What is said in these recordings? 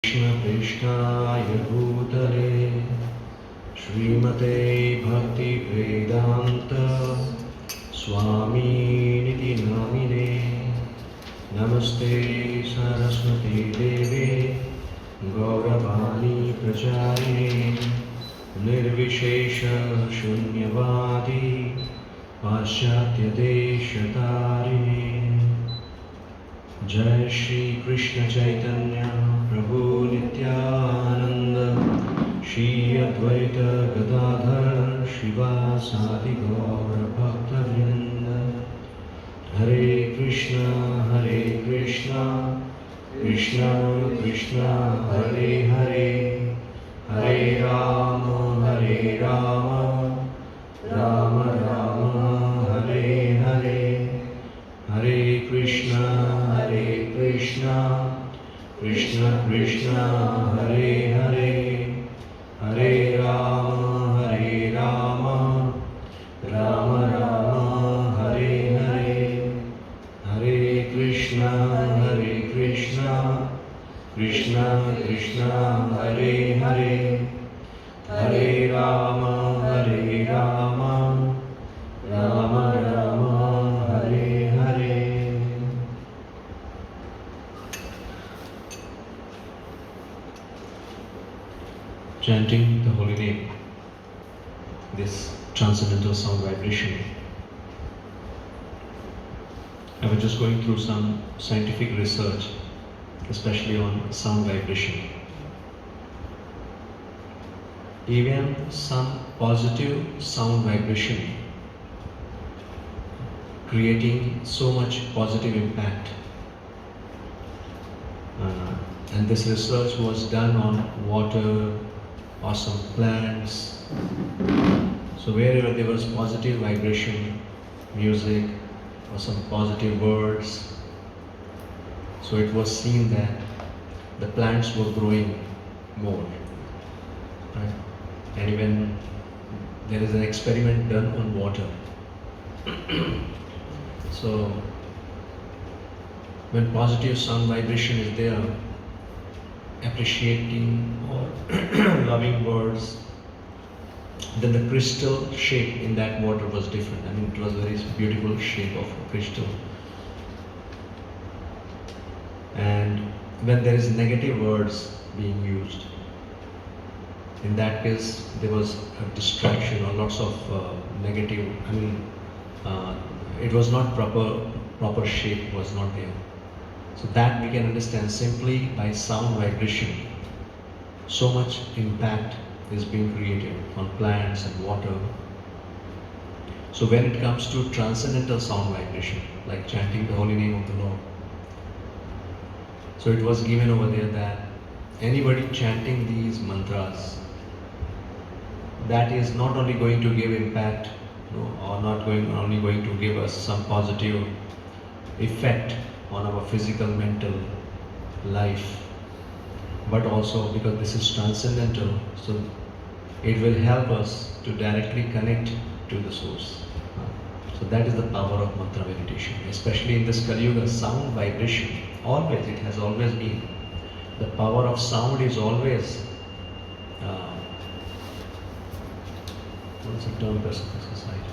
कृष्णपृष्ठाय भूतले श्रीमते भक्तिवेदान्त स्वामीनिति नामिने नमस्ते सरस्वती देवे गौरवाणी प्रचारिणे निर्विशेष शून्यवादी पाश्चात्यदेशतारिणे जय श्री कृष्ण चैतन्य प्रभु नित्यानंद श्री अद्वैत गदाधर शिवासादि गौर भक्तवृंद हरे Krishna Krishna Krishna Hare Hare Hare Ram Ram Ram Hare Hare Hare Krishna Krishna Krishna Hare Hare Hare Ram Ram Ram Hare Hare Hare Krishna Krishna Krishna Hare Hare Hare Ram Ram Ram Hare Hare chanting the holy name, this transcendental sound vibration. I was just going through some scientific research, especially on sound vibration. Even some positive sound vibration creating so much positive impact. And this research was done on water or some plants. So wherever there was positive vibration, music or some positive words, so it was seen that the plants were growing more. Right? And even there is an experiment done on water. So when positive sound vibration is there, appreciating or loving words, then the crystal shape in that water was different. I mean, it was a very beautiful shape of a crystal. And when there is negative words being used, in that case there was a distraction or lots of negative, it was not proper shape was not there. So that we can understand simply by sound vibration. So much impact is being created on plants and water. So when it comes to transcendental sound vibration, like chanting the holy name of the Lord, so it was given over there that anybody chanting these mantras, that is not only going to give impact, or not only going to give us some positive effect on our physical, mental life, but also because this is transcendental, so it will help us to directly connect to the source. So that is the power of mantra meditation, especially in this Kali Yuga. Sound vibration, always, it has always been. The power of sound is always, what is the term best for society?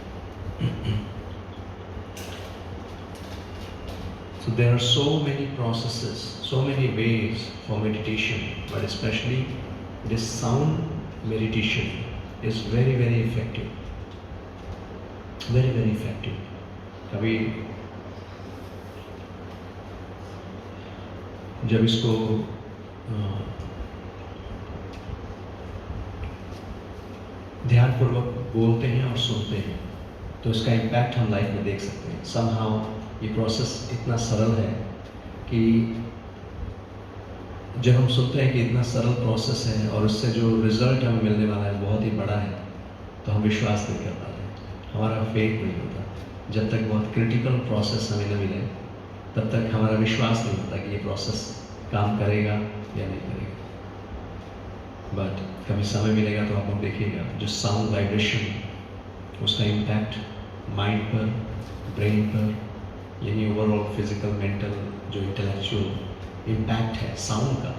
So there are so many processes, so many ways for meditation, but especially this sound meditation is very, very effective. Very, very effective. कभी जब इसको ध्यानपूर्वक बोलते हैं और सुनते हैं, तो इसका इम्पैक्ट हम लाइफ में देख सकते हैं. Somehow ये प्रोसेस इतना सरल है कि जब हम सुनते हैं कि इतना सरल प्रोसेस है और उससे जो रिजल्ट हमें मिलने वाला है बहुत ही बड़ा है, तो हम विश्वास नहीं कर पाते, हमारा फेथ नहीं होता. जब तक बहुत क्रिटिकल प्रोसेस हमें न मिले, तब तक हमारा विश्वास नहीं होता कि ये प्रोसेस काम करेगा या नहीं करेगा. बट कभी समय मिलेगा तो आप लोग देखिएगा, जो साउंड वाइब्रेशन, उसका इम्पैक्ट माइंड पर, ब्रेन पर, यानी ओवरऑल फिजिकल, मेंटल, जो इंटेलेक्चुअल इम्पैक्ट है साउंड का,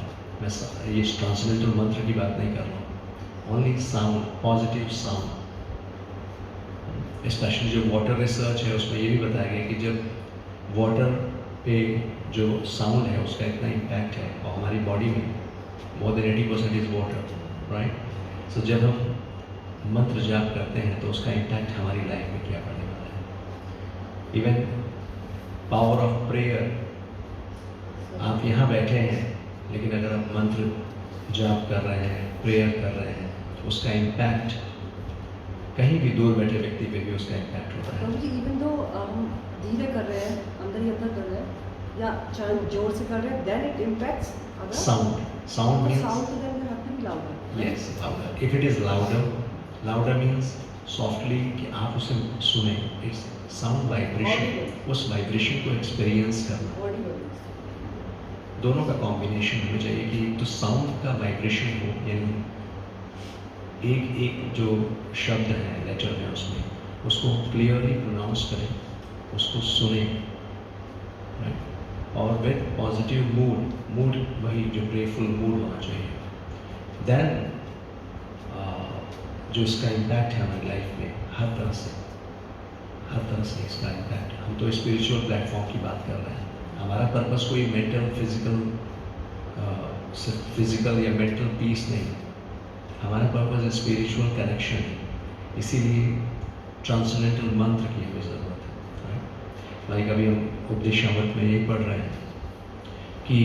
मैं ये ट्रांसेंडेंटल मंत्र की बात नहीं कर रहा हूँ, only sound, positive sound. Specially जो वाटर रिसर्च है उसमें ये भी बताया गया कि जब वाटर पे जो साउंड है उसका इतना इम्पैक्ट है, और हमारी बॉडी में more than 80% is water, right. So जब हम मंत्र जाप करते हैं तो उसका इम्पैक्ट हमारी लाइफ में क्या पड़ने वाला है। इवन पावर ऑफ प्रेयर, आप यहाँ बैठे हैं लेकिन अगर आप मंत्र जाप कर रहे हैं, प्रेयर कर रहे हैं, तो उसका इम्पैक्ट कहीं भी दूर बैठे व्यक्ति पे भी उसका इम्पैक्ट होता है। इवन दो हम धीरे कर रहे हैं, अंदर ही अंदर कर रहे हैं, या चाहे जोर से कर रहे हैं, then it impacts other sound means sound, तो then we have to be louder. Yes, louder. If it is louder means softly, कि आप उसे सुने। इट्स साउंड वाइब्रेशन, उस वाइब्रेशन को एक्सपीरियंस करना। दोनों का कॉम्बिनेशन होना चाहिए कि तो साउंड का वाइब्रेशन हो, यानी एक एक जो शब्द है लेटर में उसमें, उसको क्लियरली प्रोनाउंस करें, उसको सुने, राइट। और विद पॉजिटिव मूड वही जो प्रेफुल मूड होना चाहिए। देन जो इसका इम्पैक्ट है हमारी लाइफ में हर तरह से इसका इम्पैक्ट। हम तो स्पिरिचुअल प्लेटफॉर्म की बात कर रहे हैं, हमारा पर्पस कोई मेंटल फिजिकल या मेंटल पीस नहीं, हमारा पर्पस स्पिरिचुअल कनेक्शन है। इसीलिए ट्रांसेंडेंटल मंत्र की हमें ज़रूरत है, राइट। लाइक अभी हम उपदेशामृत में ये पढ़ रहे हैं कि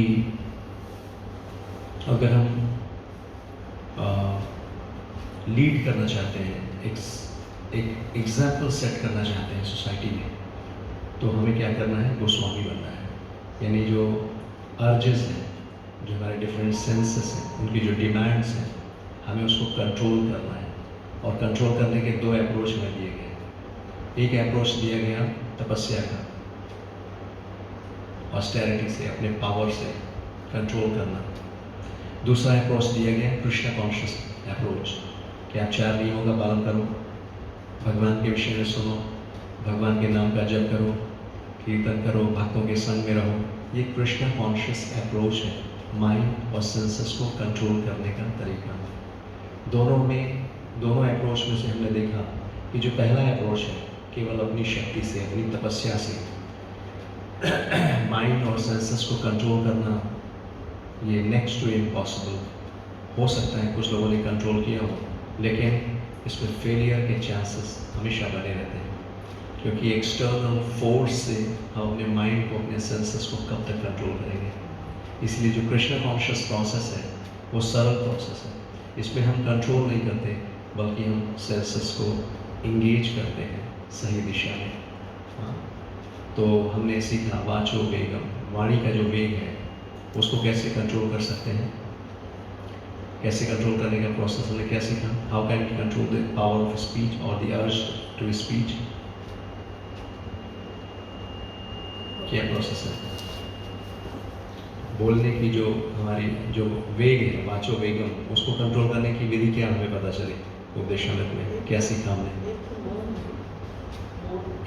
अगर हम लीड करना चाहते हैं, एक एग्जाम्पल सेट करना चाहते हैं सोसाइटी में, तो हमें क्या करना है, गोस्वामी बनना है। यानी जो अर्जेस हैं, जो हमारे डिफरेंट सेंसेस हैं, उनकी जो डिमांड्स हैं, हमें उसको कंट्रोल करना है। और कंट्रोल करने के दो अप्रोच में दिए गए। एक अप्रोच दिया गया तपस्या का, ऑस्टेरिटी से, अपने पावर से कंट्रोल करना। दूसरा अप्रोच दिया गया कृष्ण कॉन्शियस अप्रोच, कि आप 4 नियमों का पालन करो, भगवान के विषय में सुनो, भगवान के नाम का जप करो, कीर्तन करो, भक्तों के संग में रहो। ये कृष्ण कॉन्शियस अप्रोच है, माइंड और सेंसेस को कंट्रोल करने का तरीका। दोनों अप्रोच में से हमने देखा कि जो पहला अप्रोच है, केवल अपनी शक्ति से, अपनी तपस्या से माइंड और सेंसेस को कंट्रोल करना, ये नेक्स्ट टू इम्पॉसिबल। हो सकता है कुछ लोगों ने कंट्रोल किया हो, लेकिन इसमें फेलियर के चांसेस हमेशा बने रहते हैं, क्योंकि एक्सटर्नल फोर्स से हम अपने माइंड को, अपने सेंसेस को कब तक कंट्रोल करेंगे। इसलिए जो कृष्ण कॉन्शियस प्रोसेस है वो सरल प्रोसेस है। इसमें हम कंट्रोल नहीं करते, बल्कि हम सेंसेस को इंगेज करते हैं सही दिशा में। हाँ, तो हमने सीखा वाचो वेगम, वाणी का जो वेग है उसको कैसे कंट्रोल कर सकते हैं। कैसे कंट्रोल करने का प्रोसेस हमने क्या सीखा, how can we control the power of speech और द अर्ज टू स्पीच। क्या प्रोसेस है, बोलने की जो हमारी जो वेग है, वाचो वेगम, उसको कंट्रोल करने की विधि क्या हमें पता चली उपदेशामृत में, क्या सीखा हमने।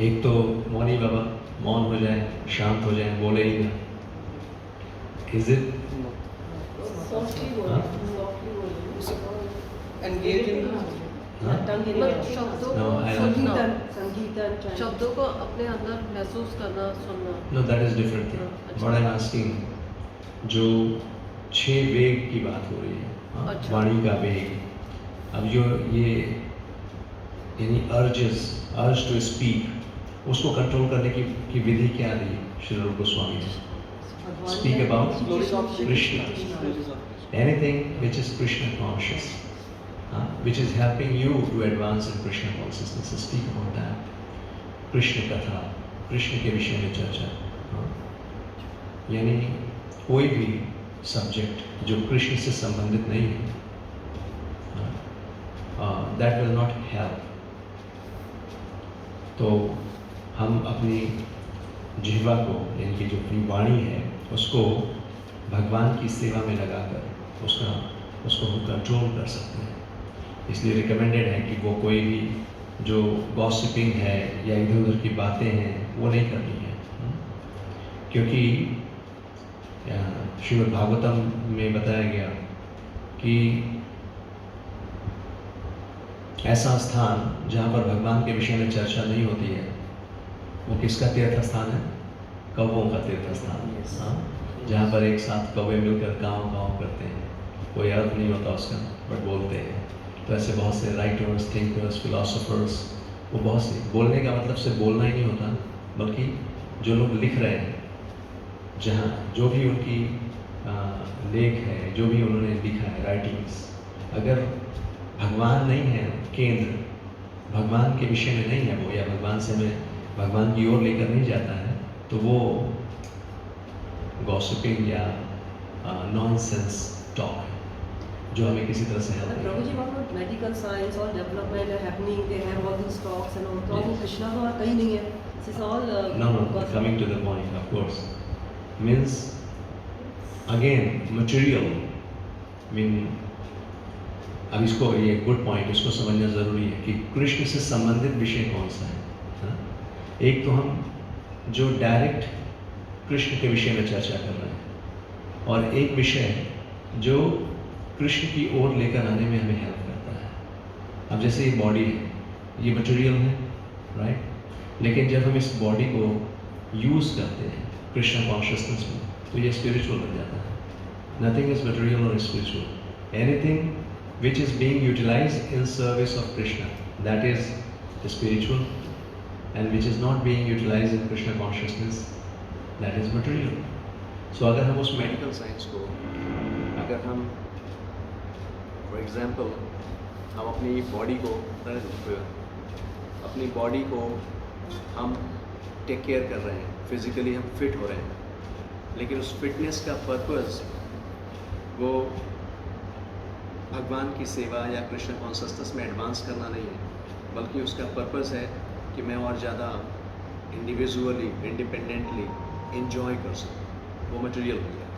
एक तो मौनी बाबा, मौन हो जाए, शांत हो जाए, बोले ही ना। इज इट शब्दों को अपने अंदर महसूस करना, सुनना। No, that is different thing. What I am asking, जो 6 वेग की बात हो रही है, वाणी का वेग। अब जो ये यानी अर्ज टू स्पीक, उसको कंट्रोल करने की विधि क्या दी Shri Rupa Goswami ji. Speak about Krishna, anything which is Krishna conscious, which is helping you to advance in Krishna consciousness. Speak about that. Krishna कथा, कृष्ण के विषय में चर्चा। यानी कोई भी सब्जेक्ट जो कृष्ण से संबंधित नहीं है, that will not help. तो हम अपनी जिह्वा को, यानी कि जो अपनी वाणी है, उसको भगवान की सेवा में लगाकर उसको हम कंट्रोल कर सकते हैं। इसलिए रिकमेंडेड है कि वो कोई भी जो गॉसिपिंग है या इधर उधर की बातें हैं वो नहीं करनी है, क्योंकि श्रीमद् भागवतम में बताया गया कि ऐसा स्थान जहाँ पर भगवान के विषय में चर्चा नहीं होती है, वो किसका तीर्थ स्थान है? कौवों का तीर्थ स्थान। हाँ, जहाँ पर एक साथ कौवे मिलकर गाँव गाँव करते हैं, कोई अर्थ नहीं होता उसका, बट बोलते हैं। तो ऐसे बहुत से राइटर्स, थिंकर्स, फिलोसोफर्स, वो बहुत से, बोलने का मतलब सिर्फ बोलना ही नहीं होता, बल्कि जो लोग लिख रहे हैं, जहाँ जो भी उनकी लेख है, जो भी उन्होंने लिखा है, राइटिंग्स, अगर भगवान नहीं है केंद्र, भगवान के विषय में नहीं है वो, या भगवान से मैं भगवान की ओर लेकर नहीं जाता है, तो वो गॉसिपिंग या नॉनसेंस टॉक है, जो हमें किसी तरह से help Prabhu ji, what about medical science or development are happening? They have all these talks and all. तो वो कृष्णा तो और कहीं नहीं है. This is all. No, coming to the point, of course, means again material. mean अब इसको, ये गुड पॉइंट, इसको समझना ज़रूरी है कि कृष्ण से संबंधित विषय कौन सा है, हाँ? एक तो हम जो डायरेक्ट कृष्ण के विषय में चर्चा कर रहे हैं, और एक विषय जो कृष्ण की ओर लेकर आने में हमें हेल्प करता है। अब जैसे ये बॉडी है, ये मटेरियल है, राइट? लेकिन जब हम इस बॉडी को यूज़ करते हैं कृष्ण कॉन्शियसनेस में, तो ये स्पिरिचुअल बन जाता है। नथिंग इज मटेरियल और spiritual, anything which is being utilized in service of Krishna, that is spiritual, and which is not being utilized in Krishna consciousness, that is material. So अगर हम उस मेडिकल साइंस को, अगर हम for example हम अपनी body को, अपनी बॉडी को हम टेक केयर कर रहे हैं, फिजिकली हम फिट हो रहे हैं, लेकिन उस फिटनेस का पर्पस वो भगवान की सेवा या कृष्ण कॉन्शियसनेस में एडवांस करना नहीं है, बल्कि उसका पर्पस है कि मैं और ज़्यादा इंडिविजुअली, इंडिपेंडेंटली एंजॉय कर सकूँ, वो मटेरियल हो गया।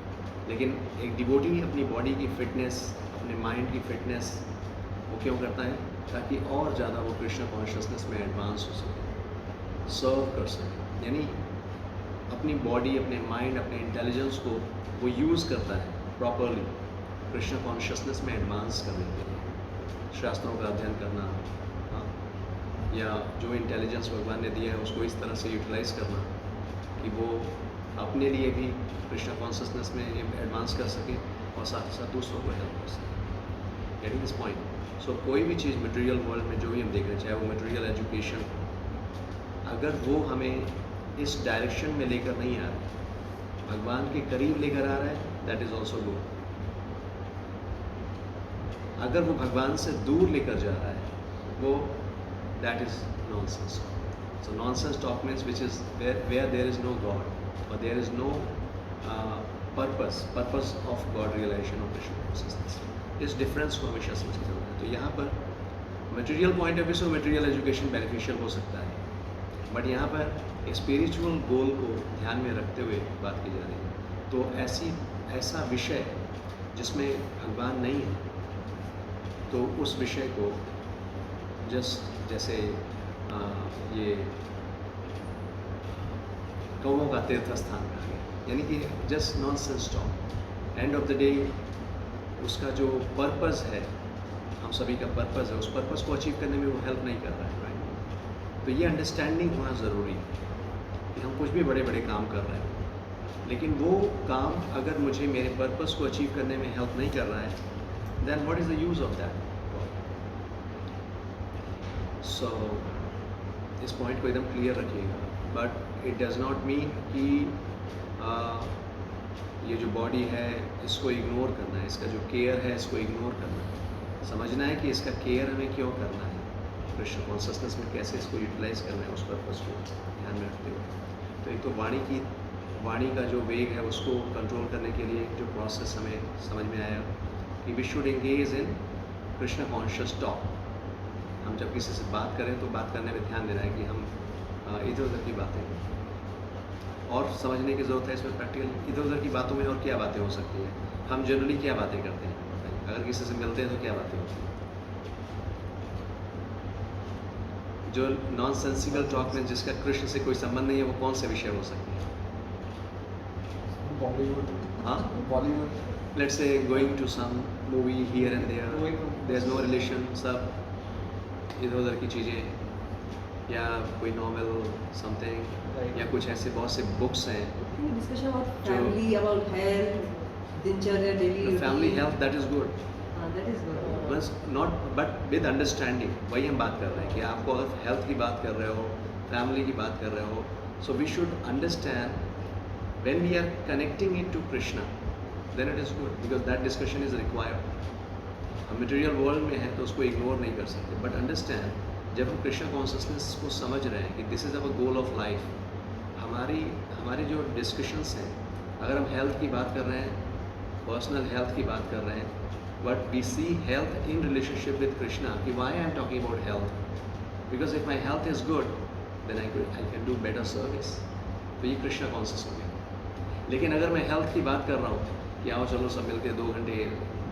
लेकिन एक डिवोटी अपनी बॉडी की फिटनेस, अपने माइंड की फिटनेस वो क्यों करता है? ताकि और ज़्यादा वो कृष्ण कॉन्शियसनेस में एडवांस हो सके, सर्व कर सके। यानी अपनी बॉडी, अपने माइंड, अपने इंटेलिजेंस को वो यूज़ करता है प्रॉपरली कृष्ण कॉन्शियसनेस में एडवांस करने के लिए, शास्त्रों का अध्ययन करना, हाँ, या जो इंटेलिजेंस भगवान ने दिया है उसको इस तरह से यूटिलाइज करना कि वो अपने लिए भी कृष्ण कॉन्शियसनेस में एडवांस कर सके और साथ ही साथ दूसरों को हेल्प कर सके। Getting this point. सो कोई भी चीज़ मटेरियल वर्ल्ड में जो भी हम देख रहे हैं, चाहे वो मटेरियल एजुकेशन, अगर वो हमें इस डायरेक्शन में लेकर नहीं आ रहा है, भगवान के करीब लेकर आ रहा है, दैट इज़ ऑल्सो गुड। अगर वो भगवान से दूर लेकर जा रहा है, वो that is nonsense. So nonsense talk means which is where there is no God और there is no purpose of God realisation of Krishna consciousness. इस डिफरेंस को हमेशा समझ के चलना है। तो यहाँ पर मटेरियल पॉइंट ऑफ व्यू से मटेरियल एजुकेशन बेनिफिशियल हो सकता है, बट यहाँ पर स्पिरिचुअल गोल को ध्यान में रखते हुए बात की जा रही है। तो ऐसा विषय जिसमें भगवान नहीं है, तो उस विषय को जैसे ये कौवों का तीर्थ स्थान कहा गया, यानी कि just nonsense talk. End of the day उसका जो पर्पस है, हम सभी का पर्पस है, उस पर्पस को अचीव करने में वो हेल्प नहीं कर रहा है, राइट? तो ये अंडरस्टैंडिंग होना ज़रूरी है कि हम कुछ भी बड़े बड़े काम कर रहे हैं, लेकिन वो काम अगर मुझे मेरे पर्पस को अचीव करने में हेल्प नहीं कर रहा है, then what is the use of that? So इस पॉइंट को एकदम क्लियर रखिएगा, but it does not mean कि ये जो बॉडी है इसको इग्नोर करना है, इसका जो केयर है इसको इग्नोर करना है। समझना है कि इसका केयर हमें क्यों करना है, कृष्ण कॉन्शियसनेस में कैसे इसको यूटिलाइज करना है, उस पर्पस को ध्यान में रखते हुए। तो एक तो वाणी का जो वेग है उसको कंट्रोल करने के लिए जो प्रोसेस हमें समझ में आया कि we should engage in Krishna conscious talk. हम जब किसी से बात करें तो बात करने में ध्यान देना है कि हम इधर उधर की बातें, और समझने की ज़रूरत है इसमें प्रैक्टिकल इधर उधर की बातों में और क्या बातें हो सकती हैं। हम जनरली क्या बातें करते हैं, अगर किसी से मिलते हैं तो क्या बातें होती हैं। जो नॉन सेंसिबल टॉक में जिसका कृष्ण से कोई संबंध नहीं है, वो कौन से विषय हो सकते हैं? Bollywood Huh? Bollywood. Let's say going to some movie here and there, Going to- there's no relation, सब इधर उधर की चीज़ें या कोई नॉवेल समथिंग Right. या कुछ ऐसे बहुत से बुक्स हैं. डिस्कशन अबाउट जो- फैमिली, अबाउट हेल्थ, दिनचर्या, daily family health that is good, that is good. बस नॉट बट विद अंडरस्टैंडिंग. वही हम बात कर रहे हैं कि आपको अगर हेल्थ की बात कर रहे हो, फैमिली की बात कर रहे हो, so we should understand when we are connecting it to Krishna, then it is good because that discussion is required. हम मटेरियल वर्ल्ड में हैं तो उसको इग्नोर नहीं कर सकते, बट अंडरस्टैंड जब हम कृष्णा कॉन्शियसनेस को समझ रहे हैं कि this is our goal of life, हमारी जो डिस्कशंस हैं, अगर हम हेल्थ की बात कर रहे हैं, पर्सनल हेल्थ की बात कर रहे हैं, but we see health in relationship with Krishna कि why I am talking about health, because if my health is good then I can do better service. तो ये कृष्णा कॉन्शियस हो गया. लेकिन अगर मैं हेल्थ की बात कर रहा हूँ कि आओ चलो सब मिलके 2 घंटे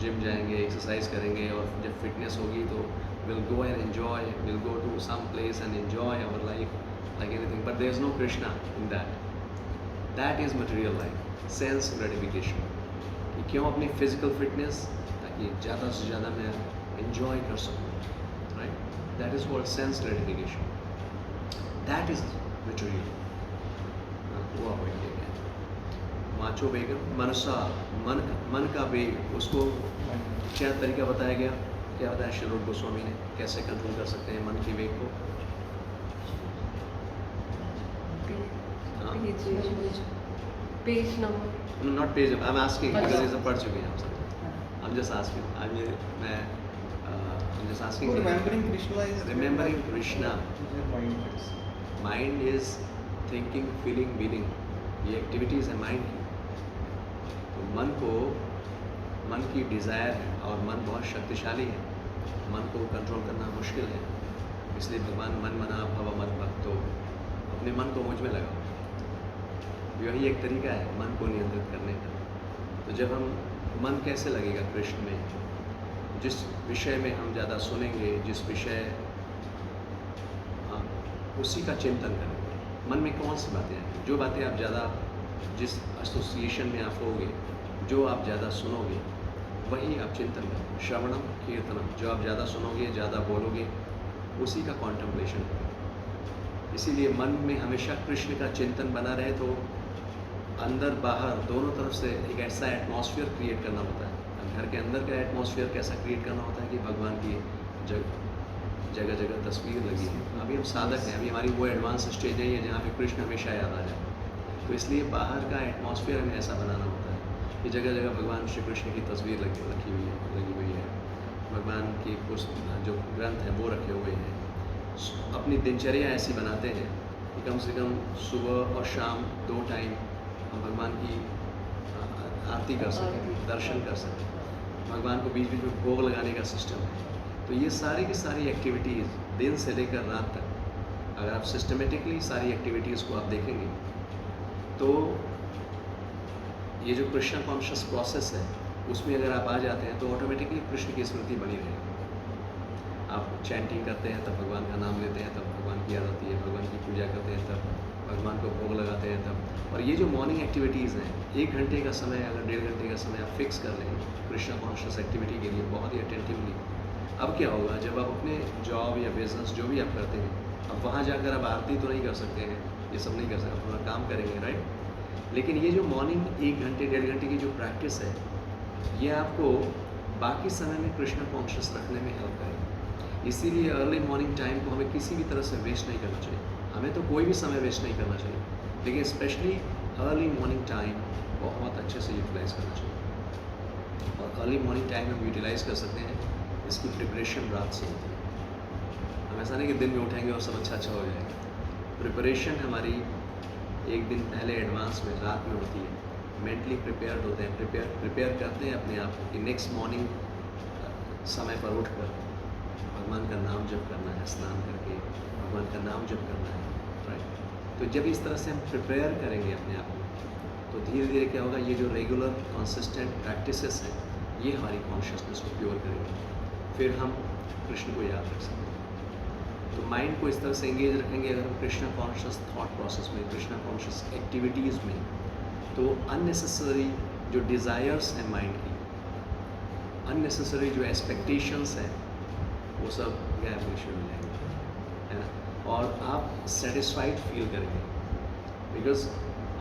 जिम जाएंगे, एक्सरसाइज करेंगे और जब फिटनेस होगी तो will go and enjoy, will go to some place and enjoy our life like anything, but there is no Krishna in that is material life, sense gratification. कि क्यों अपनी फिजिकल फिटनेस, ताकि ज़्यादा से ज़्यादा मैं एन्जॉय कर सकूँ, right. That is called sense gratification, that is material. वो अवॉइड किया गया. माचो बेगम मनसा, मन का वेग, उसको क्या तरीका बताया गया, क्या बताया श्री रूप गोस्वामी ने, कैसे कंट्रोल कर सकते हैं मन के वेग को. हाँ? Page number not page, I am asking because ये सब पढ़ चुके हैं आप सब. I am just asking, I am just asking. Remembering Krishna is Remembering Krishna. is your mind. Mind is thinking, feeling, willing, ये एक्टिविटीज़ है माइंड की. तो मन की डिज़ायर है और मन बहुत शक्तिशाली है. मन को कंट्रोल करना मुश्किल है, इसलिए भगवान मन मना भव मत भक्तो, अपने मन को मुझ में लगाओ. यही एक तरीका है मन को नियंत्रित करने का. तो जब हम मन कैसे लगेगा कृष्ण में, जिस विषय में हम ज़्यादा सुनेंगे, जिस विषय उसी का चिंतन करेंगे. मन में कौन सी बातें आएंगी, जो बातें आप ज़्यादा, जिस एसोसिएशन में आप होगे, जो आप ज़्यादा सुनोगे वही आप चिंतन करोगे. श्रवणम कीर्तनम, जो आप ज़्यादा सुनोगे, ज़्यादा बोलोगे, उसी का कॉन्टम्पलेशन करोगे. इसीलिए मन में हमेशा कृष्ण का चिंतन बना रहे तो अंदर बाहर दोनों तरफ से एक ऐसा एटमॉस्फेयर क्रिएट करना होता है. घर के अंदर का एटमॉस्फेयर कैसा क्रिएट करना होता है कि भगवान की जगह जगह तस्वीर लगी है. अभी हम साधक हैं, अभी हमारी वो एडवांस स्टेज है जहाँ पे कृष्ण हमेशा याद आ जाए. तो इसलिए बाहर का एटमॉस्फेयर हमें ऐसा बनाना होता है कि जगह जगह भगवान श्री कृष्ण की तस्वीर लगी हुई है. भगवान की कुछ जो ग्रंथ हैं वो रखे हुए हैं. अपनी दिनचर्या ऐसी बनाते हैं कि कम से कम सुबह और शाम 2 टाइम हम भगवान की आरती कर सकें, दर्शन कर सकें. भगवान को बीच बीच में भोग लगाने का सिस्टम है. तो ये सारी की सारी एक्टिविटीज़ दिन से लेकर रात तक, अगर आप सिस्टमेटिकली सारी एक्टिविटीज़ को आप देखेंगे तो ये जो कृष्ण कॉन्शियस प्रोसेस है उसमें अगर आप आ जाते हैं तो ऑटोमेटिकली कृष्ण की स्मृति बनी रहेगी. आप चैंटिंग करते हैं तब भगवान का नाम लेते हैं, तब भगवान की याद आती है. भगवान की पूजा करते हैं तब भगवान को भोग लगाते हैं तब. और ये जो मॉर्निंग एक्टिविटीज़ हैं, 1 घंटे का समय, अगर 1.5 घंटे का समय आप फिक्स कर लेंगे कृष्ण कॉन्शियस एक्टिविटी के लिए बहुत ही अटेंटिवली. अब क्या होगा, जब आप अपने जॉब या बिजनेस जो भी आप करते हैं, अब वहाँ जाकर आप आरती तो नहीं कर सकते हैं, ये सब नहीं कर सकते, अपना काम करेंगे, राइट. लेकिन ये जो मॉर्निंग 1 घंटे 1.5 घंटे की जो प्रैक्टिस है, ये आपको बाकी समय में कृष्ण कॉन्शियस रखने में हेल्प करेगी. इसीलिए अर्ली मॉर्निंग टाइम को हमें किसी भी तरह से वेस्ट नहीं करना चाहिए. हमें तो कोई भी समय वेस्ट नहीं करना चाहिए, लेकिन स्पेशली अर्ली मॉर्निंग टाइम बहुत अच्छे से यूटिलाइज़ करना चाहिए. और अर्ली मॉर्निंग टाइम हम यूटिलाइज़ कर सकते हैं, इसकी प्रिपरेशन रात से होती है. हम ऐसा नहीं कि दिन में उठेंगे और सब अच्छा हो जाएगा. प्रिपरेशन हमारी 1 दिन पहले एडवांस में रात में होती है. मेंटली प्रिपेयर्ड होते हैं, प्रिपेयर करते हैं अपने आप को कि नेक्स्ट मॉर्निंग समय पर उठकर भगवान का नाम जप करना है, स्नान करके भगवान का नाम जप करना है, राइट. तो जब इस तरह से हम प्रिपेयर करेंगे अपने आप को, तो धीरे धीरे क्या होगा, ये जो रेगुलर कंसिस्टेंट प्रैक्टिसेस हैं ये हमारी कॉन्शियसनेस को प्योर करेंगे. फिर हम कृष्ण को याद रख सकते हैं. तो माइंड को इस तरह से एंगेज रखेंगे अगर हम कृष्ण कॉन्शियस थॉट प्रोसेस में, कृष्ण कॉन्शियस एक्टिविटीज़ में, तो अननेसेसरी जो डिज़ायर्स हैं माइंड की, अननेसेसरी जो एक्सपेक्टेशंस हैं, वो सब गैप रेशियो में जाएंगे, है ना। और आप सेटिस्फाइड फील करेंगे, बिकॉज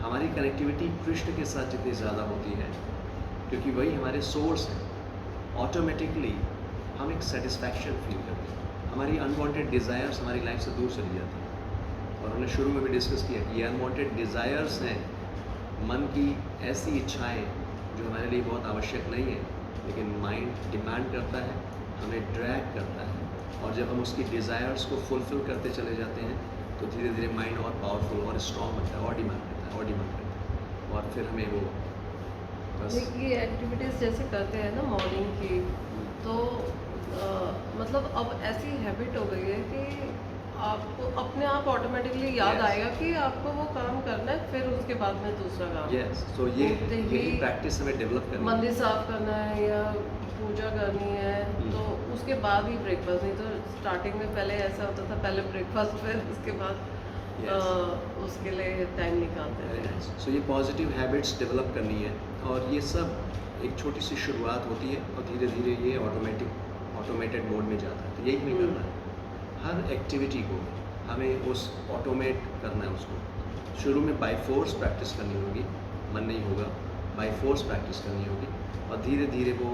हमारी कनेक्टिविटी कृष्ण के साथ जितनी ज़्यादा होती है, क्योंकि वही हमारे सोर्स हैं, ऑटोमेटिकली हम एक सेटिस्फैक्शन फील करते हैं, हमारी अनवांटेड डिज़ायर्स हमारी लाइफ से दूर चली जाती हैं। और हमने शुरू में भी डिस्कस किया कि ये अनवांटेड डिज़ायर्स हैं मन की ऐसी इच्छाएं जो हमारे लिए बहुत आवश्यक नहीं है, लेकिन माइंड डिमांड करता है, हमें ड्रैग करता है, और जब हम उसकी डिज़ायर्स को फुलफ़िल करते चले जाते हैं तो धीरे धीरे माइंड और पावरफुल और स्ट्रॉन्ग बनता है, और डिमांड करता है और डिमांड करता है, और फिर हमें वो बस ये एक्टिविटीज़ जैसे करते हैं ना मॉर्निंग की, तो मतलब अब ऐसी हैबिट हो गई है कि आपको अपने आप ऑटोमेटिकली याद Yes. आएगा कि आपको वो काम करना है, फिर उसके बाद में दूसरा काम। यस, तो ये उठते ही यही प्रैक्टिस हमें डेवलप करनी है। मंदिर साफ करना है या पूजा करनी है, तो उसके बाद ही ब्रेकफास्ट। नहीं तो स्टार्टिंग में पहले ऐसा होता था, पहले ब्रेकफास्ट, फिर उसके बाद Yes. उसके लिए टाइम निकालते वेरी थे। नाइस। सो ये पॉजिटिव हैबिट्स डेवलप करनी है, और ये सब एक छोटी सी शुरुआत होती है, और धीरे धीरे ये ऑटोमेटेड मोड में जाता है। तो यही हमें करना है, हर एक्टिविटी को हमें उस ऑटोमेट करना है उसको। शुरू में बाय फोर्स प्रैक्टिस करनी होगी, मन नहीं होगा, बाय फोर्स प्रैक्टिस करनी होगी, और धीरे धीरे वो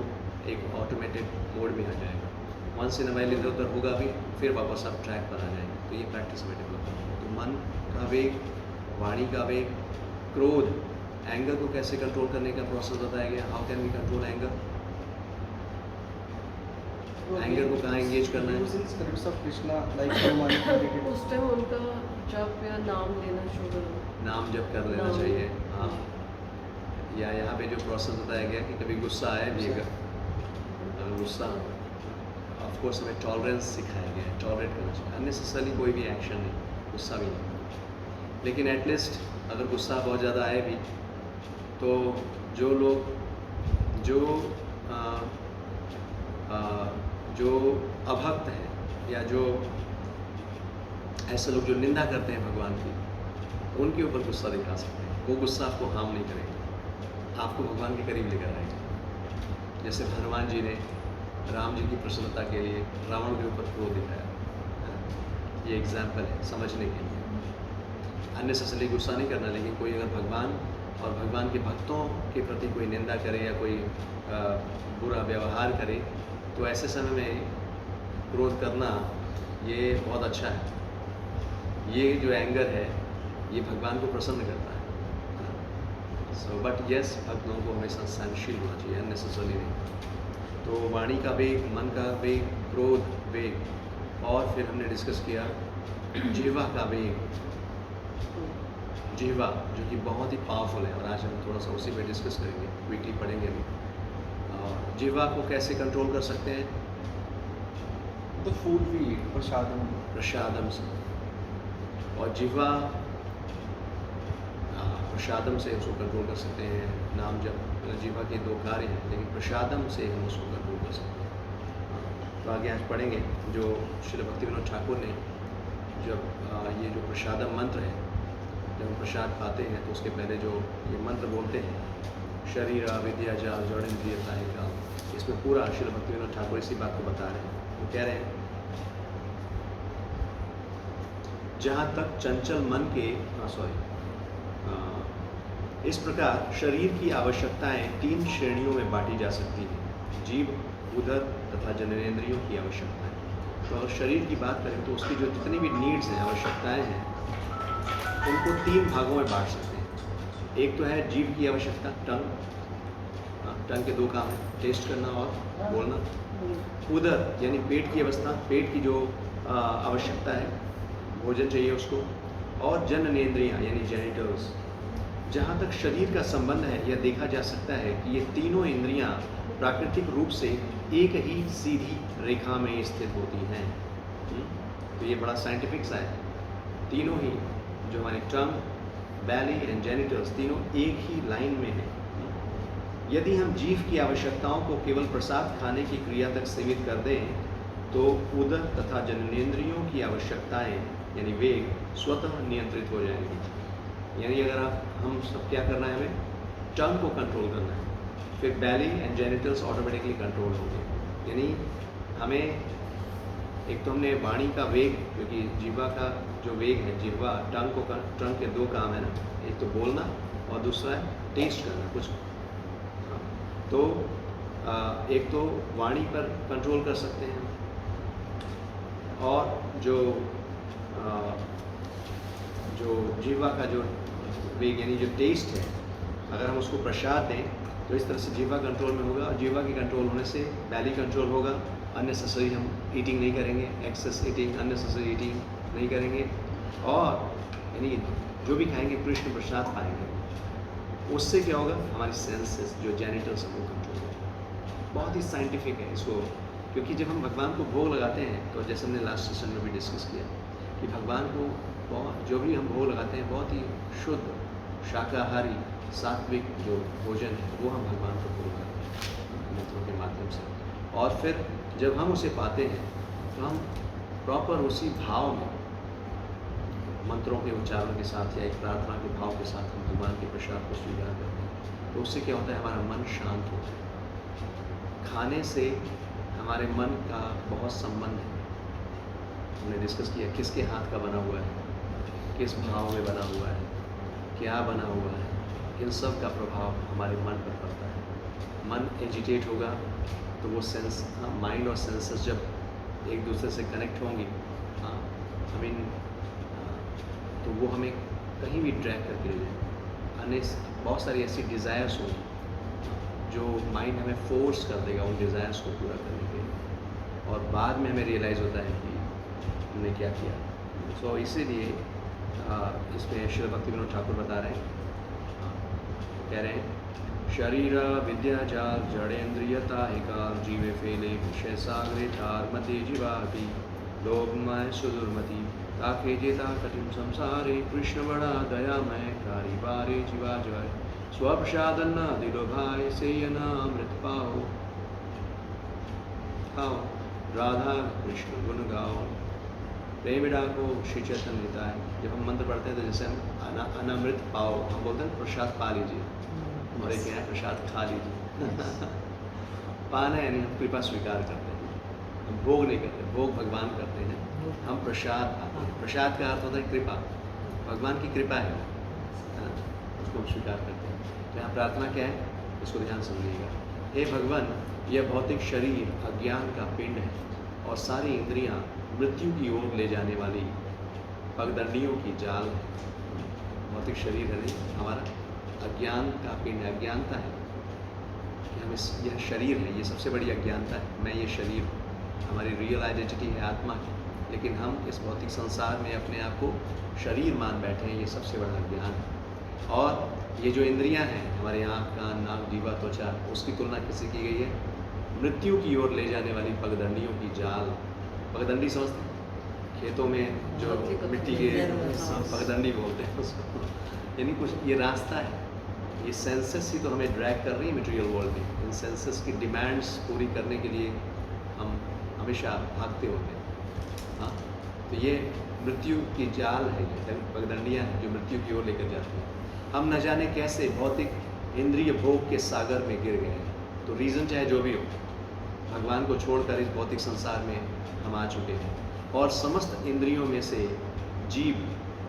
एक ऑटोमेटेड मोड में आ जाएगा। वंस इन अ वाइल इधर उधर होगा भी, फिर वापस आप ट्रैक पर आ जाएंगे। तो ये प्रैक्टिस में डेवलप करनी है। तो मन का वेग, वाणी का वेग, क्रोध, एंगर को कैसे कंट्रोल करने का प्रोसेस बताया गया। How can we control anger? Anger को कहाँ एंगेज करना है? Using scripts of Krishna like Hanuman indicated. उस टाइम उनका जब या नाम लेना शुरू करो। नाम जप कर लेना नाम। चाहिए, हाँ। या यहाँ पे जो प्रोसेस बताया गया कि कभी गुस्सा आए भी, अगर गुस्सा, ऑफ कोर्स हमें टॉलरेंस सिखाया गया है, टॉलरेट करना चाहिए, अननेसेसरली कोई भी एक्शन नहीं, गुस्सा भी नहीं। लेकिन एटलीस्ट अगर गुस्सा बहुत ज़्यादा आए भी, तो जो लोग जो अभक्त हैं, या जो ऐसे लोग जो निंदा करते हैं भगवान की, उनके ऊपर गुस्सा दिखा सकते हैं। वो गुस्सा आपको हार्म नहीं करेगा, आपको भगवान के करीब लेकर आएगा। जैसे हनुमान जी ने राम जी की प्रसन्नता के लिए रावण के ऊपर क्रोध दिखाया, ये एग्जाम्पल है समझने के लिए। अननेसेसरली गुस्सा नहीं करना, लेकिन कोई अगर भगवान और भगवान के भक्तों के प्रति कोई निंदा करे या कोई बुरा व्यवहार करे, तो ऐसे समय में क्रोध करना ये बहुत अच्छा है। ये जो एंगर है, ये भगवान को प्रसन्न करता है। सो बट यस, भक्त लोगों को हमेशा सहनशील होना चाहिए, अननेसेसरली नहीं। तो वाणी का वेग, मन का वेग, क्रोध वेग, और फिर हमने डिस्कस किया जिह्वा का वेग, जिह्वा जो कि बहुत ही पावरफुल है, और आज हम थोड़ा सा उसी पे डिस्कस करेंगे, क्विकली पढ़ेंगे अभी। जिह्वा को कैसे कंट्रोल कर सकते हैं? The food we eat, prashadam. प्रसादम से। और जिह्वा, प्रसादम से उसको कंट्रोल कर सकते हैं। नाम जब जिह्वा के दो कार्य हैं, लेकिन प्रसादम से हम उसको कंट्रोल कर सकते हैं। तो आगे आज पढ़ेंगे जो श्री भक्ति विनोद ठाकुर ने, जब ये जो प्रसादम मंत्र है, जब हम प्रसाद पाते हैं तो उसके पहले जो ये मंत्र बोलते हैं, शरीर विद्या जाल जड़ इंद्रिय का, इसमें पूरा श्री भक्ति विनोद ठाकुर इसी बात को बता रहे हैं। वो कह रहे हैं, जहाँ तक चंचल मन के इस प्रकार शरीर की आवश्यकताएं 3 श्रेणियों में बांटी जा सकती हैं: जीव, उदर तथा जननेंद्रियों की आवश्यकताएं। तो अगर शरीर की बात करें तो उसकी जो जितनी भी नीड्स हैं, आवश्यकताएं हैं, उनको 3 भागों में बांट सकते हैं। एक तो है जीव की आवश्यकता, टंग के 2 काम है, टेस्ट करना और बोलना। उदर यानी पेट की अवस्था, पेट की जो आवश्यकता है, भोजन चाहिए उसको। और जननेंद्रियां यानी जेनिटल्स। जहाँ तक शरीर का संबंध है, यह देखा जा सकता है कि ये तीनों इंद्रियां प्राकृतिक रूप से एक ही सीधी रेखा में स्थित होती हैं। तो ये बड़ा साइंटिफिक सा है। तीनों ही जो हमारे टंग, बैली एंड जेनिटल्स, तीनों एक ही लाइन में हैं। यदि हम जीव की आवश्यकताओं को केवल प्रसाद खाने की क्रिया तक सीमित कर दें, तो उदर तथा जननेंद्रियों की आवश्यकताएं यानी वेग स्वतः नियंत्रित हो जाएंगी। यानी अगर हम सब क्या करना है, हमें टंग को कंट्रोल करना है। फिर बैली एंड जेनिटल्स ऑटोमेटिकली कंट्रोल होंगे। यानी हमें एक तो हमने वाणी का वेग, क्योंकि जीवा का जो वेग है, जीवा टंग के दो काम है ना, एक तो बोलना और दूसरा है टेस्ट करना कुछ। हाँ, तो एक तो वाणी पर कंट्रोल कर सकते हैं, और जो जीवा का जो वेग यानी जो टेस्ट है, अगर हम उसको प्रसाद दें तो इस तरह से जीवा कंट्रोल में होगा, और जीवा के कंट्रोल होने से बैली कंट्रोल होगा। अननेसेसरी हम ईटिंग नहीं करेंगे, एक्सेस ईटिंग, अननेसेसरी ईटिंग नहीं करेंगे, और यानी जो भी खाएंगे कृष्ण प्रसाद पाएंगे। उससे क्या होगा, हमारी सेंसेस जो जेनिटल्स हैं वो कंट्रोल होगा। बहुत ही साइंटिफिक है इसको, क्योंकि जब हम भगवान को भोग लगाते हैं, तो जैसे हमने लास्ट सेशन में भी डिस्कस किया कि भगवान को जो भी हम भोग लगाते हैं बहुत ही शुद्ध शाकाहारी सात्विक जो भोजन है वो हम भगवान को भोग करते हैं मंत्रों के माध्यम से। और फिर जब हम उसे पाते हैं तो हम प्रॉपर उसी भाव में मंत्रों के उच्चारण के साथ या एक प्रार्थना के भाव के साथ हम भगवान के प्रसाद को स्वीकार करते हैं। तो उससे क्या होता है, हमारा मन शांत होता है। खाने से हमारे मन का बहुत संबंध है। हमने डिस्कस किया किसके हाथ का बना हुआ है, किस भाव में बना हुआ है, क्या बना हुआ है, इन सब का प्रभाव हमारे मन पर पड़ता है। मन एजिटेट होगा तो वो सेंस, माइंड और सेंसेस जब एक दूसरे से कनेक्ट होंगी, तो वो हमें कहीं भी ड्रैग करके ले जाए। बहुत सारी ऐसी डिज़ायर्स होंगी जो माइंड हमें फोर्स कर देगा उन डिज़ायर्स को पूरा करने के लिए, और बाद में हमें रियलाइज़ होता है कि हमने क्या किया। सो इसीलिए इसमें श्री भक्ति विनोद ठाकुर बता रहे हैं, कह रहे हैं, शरीर विद्याचार जड़ेन्द्रियता एकार जीवे फेले विषय सागरे ठार मते जीवाति लोभमय सुदुर्मति ताके जेता कठिन संसारे कृष्ण बड़ा दयामय कारी बारे जीवा जय स्वप्रसादन्ना दिलो भाई से अमृत पाओ खाओ राधा कृष्ण गुण गाओ प्रेम डाको श्री चैतन्य निताय। जब हम मंत्र पढ़ते हैं तो जैसे हम अनामृत पाओ, हम बोलते हैं प्रसाद पा लीजिए, और एक है प्रसाद खा लीजिए। पाना यानी हम कृपा स्वीकार करते हैं, हम भोग नहीं करते, भोग भगवान करते हैं, हम प्रसाद पाते हैं। प्रसाद का अर्थ होता है कृपा, भगवान की कृपा है ना, उसको हम स्वीकार करते हैं। तो यहाँ प्रार्थना क्या है, इसको ध्यान समझिएगा। हे भगवान, यह भौतिक शरीर अज्ञान का पिंड है और सारी इंद्रियां मृत्यु की ओर ले जाने वाली पगडंडियों की जाल है। भौतिक शरीर है नहीं, हमारा अज्ञान का पिंड है, अज्ञानता है कि हम यह शरीर है, ये सबसे बड़ी अज्ञानता है। मैं ये शरीर हूँ, हमारी रियल आइडेंटिटी है आत्मा की, लेकिन हम इस भौतिक संसार में अपने आप को शरीर मान बैठे हैं, ये सबसे बड़ा अज्ञान है। और ये जो इंद्रियां हैं, हमारे आँख कान नाक जीवा त्वचा, उसकी तुलना किससे की गई है, मृत्यु की ओर ले जाने वाली पगडंडियों की जाल। पगडंडी समझते हैं, खेतों में जो मिट्टी के पगडंडी बोलते हैं उसको, यानी कुछ ये रास्ता है। ये सेंसेस ही तो हमें ड्रैग कर रही है मटेरियल वर्ल्ड में। इन सेंसेस की डिमांड्स पूरी करने के लिए हम हमेशा भागते होते हैं। हाँ, तो ये मृत्यु की जाल है, ये पगडंडियाँ हैं जो मृत्यु की ओर लेकर जाती हैं। हम न जाने कैसे भौतिक इंद्रिय भोग के सागर में गिर गए हैं। तो रीज़न चाहे जो भी हो, भगवान को छोड़कर इस भौतिक संसार में हम आ चुके हैं। और समस्त इंद्रियों में से जीव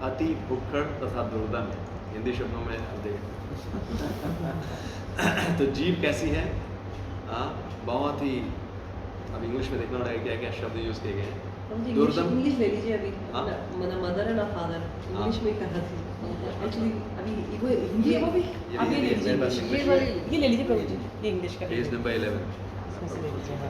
अति भुक्खड़ तथा दुर्दम है। हिंदी शब्दों में आप देखें तो जीव कैसी है, बहुत ही, अब इंग्लिश में देखना पड़ेगा क्या क्या शब्द यूज़ किए गए हैं। दुर्दम, इंग्लिश ले लीजिए अभी, हाँ? मदर एंड फादर इंग्लिश में कहा थी एक्चुअली। अभी वो हिंदी है, वो भी ये आप ये ले लीजिए, मेरे पास ये English वाली में- ये ले लीजिए प्रभु जी, ये इंग्लिश का पेज नंबर 11। इसमें से ले लीजिए। हाँ।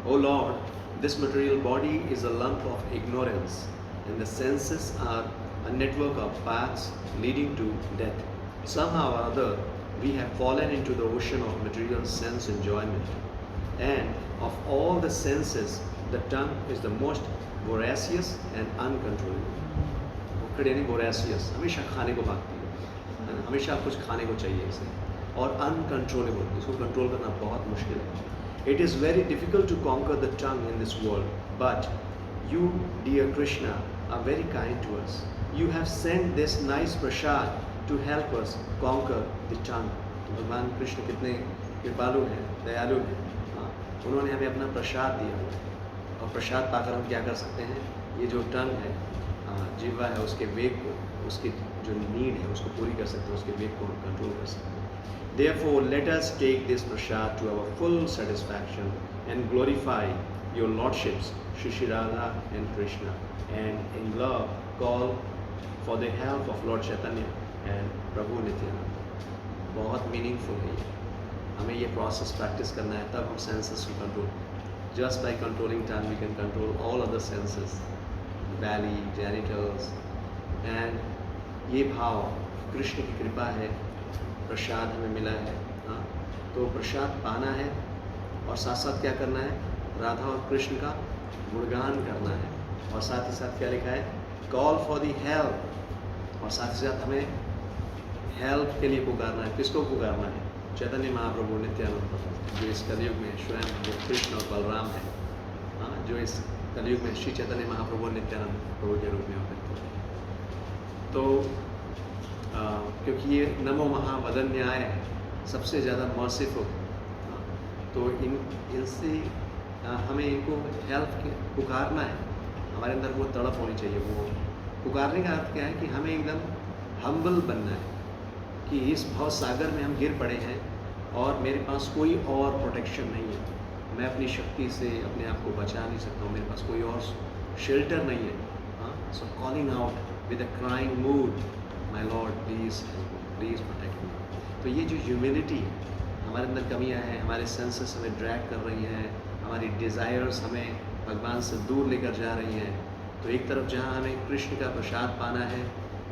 O Lord, this material body is a lump of ignorance, and the senses are a network of paths leading to death. Somehow or other, we have fallen into the ocean of material sense enjoyment. And of all the senses, the tongue is the most voracious and uncontrollable. भुक्खड़ यानी voracious, हमेशा खाने को भागती है। हमेशा कुछ खाने को चाहिए इसे, और अनकंट्रोलेबल, इसको कंट्रोल करना बहुत मुश्किल है. It is very difficult to conquer the tongue in this world, but you, dear Krishna, are very kind to us. You have sent this nice prasad to help us conquer the tongue. तो भगवान कृष्ण कितने कृपालु हैं, दयालु हैं. हाँ, उन्होंने हमें अपना प्रसाद दिया हुआ है, और प्रसाद पाकर हम क्या कर सकते हैं, ये जो टंग है, जिह्वा है, उसके वेग को, उसकी जो नीड है उसको पूरी कर सकते हैं, उसके वेग को हम कंट्रोल कर सकते हैं. Therefore, let us take this prasad to our full satisfaction and glorify your lordships, Shri Radha and Krishna, and in love call for the help of Lord Chaitanya and Prabhu Nityananda. बहुत meaningful है ये. हमें ये process practice करना है, तब हम senses को control. Just by controlling tongue we can control all other senses, belly, genitals. And ये भाव कृष्ण की कृपा है, प्रसाद हमें मिला है. हाँ, तो प्रसाद पाना है, और साथ साथ क्या करना है, राधा और कृष्ण का गुणगान करना है, और साथ ही साथ क्या लिखा है, कॉल फॉर दी हेल्प, और साथ ही साथ हमें हेल्प के लिए पुकारना है. किसको पुकारना है, चैतन्य महाप्रभु नित्यानंद प्रभु, जो इस कलयुग में स्वयं जो कृष्ण और बलराम है. हाँ, जो इस कलयुग में श्री चैतन्य महाप्रभु नित्यानंद प्रभु के रूप में होते हैं. तो क्योंकि ये नमो महावदन्याय है, सबसे ज़्यादा मर्सीफुल. तो इनसे हमें इनको हेल्प के पुकारना है. हमारे अंदर वो तड़प होनी चाहिए. वो पुकारने का अर्थ क्या है कि हमें एकदम हम्बल बनना है कि इस भव सागर में हम गिर पड़े हैं और मेरे पास कोई और प्रोटेक्शन नहीं है. मैं अपनी शक्ति से अपने आप को बचा नहीं सकता हूँ, मेरे पास कोई और शेल्टर नहीं है. हाँ, so calling out with a crying mood, my lord please please protect me. तो ये जो ह्यूमिलिटी है, हमारे अंदर कमियां हैं, हमारे सेंसेस हमें ड्रैग कर रही हैं, हमारी डिज़ायर्स हमें भगवान से दूर लेकर जा रही हैं. तो एक तरफ जहाँ हमें कृष्ण का प्रसाद पाना है,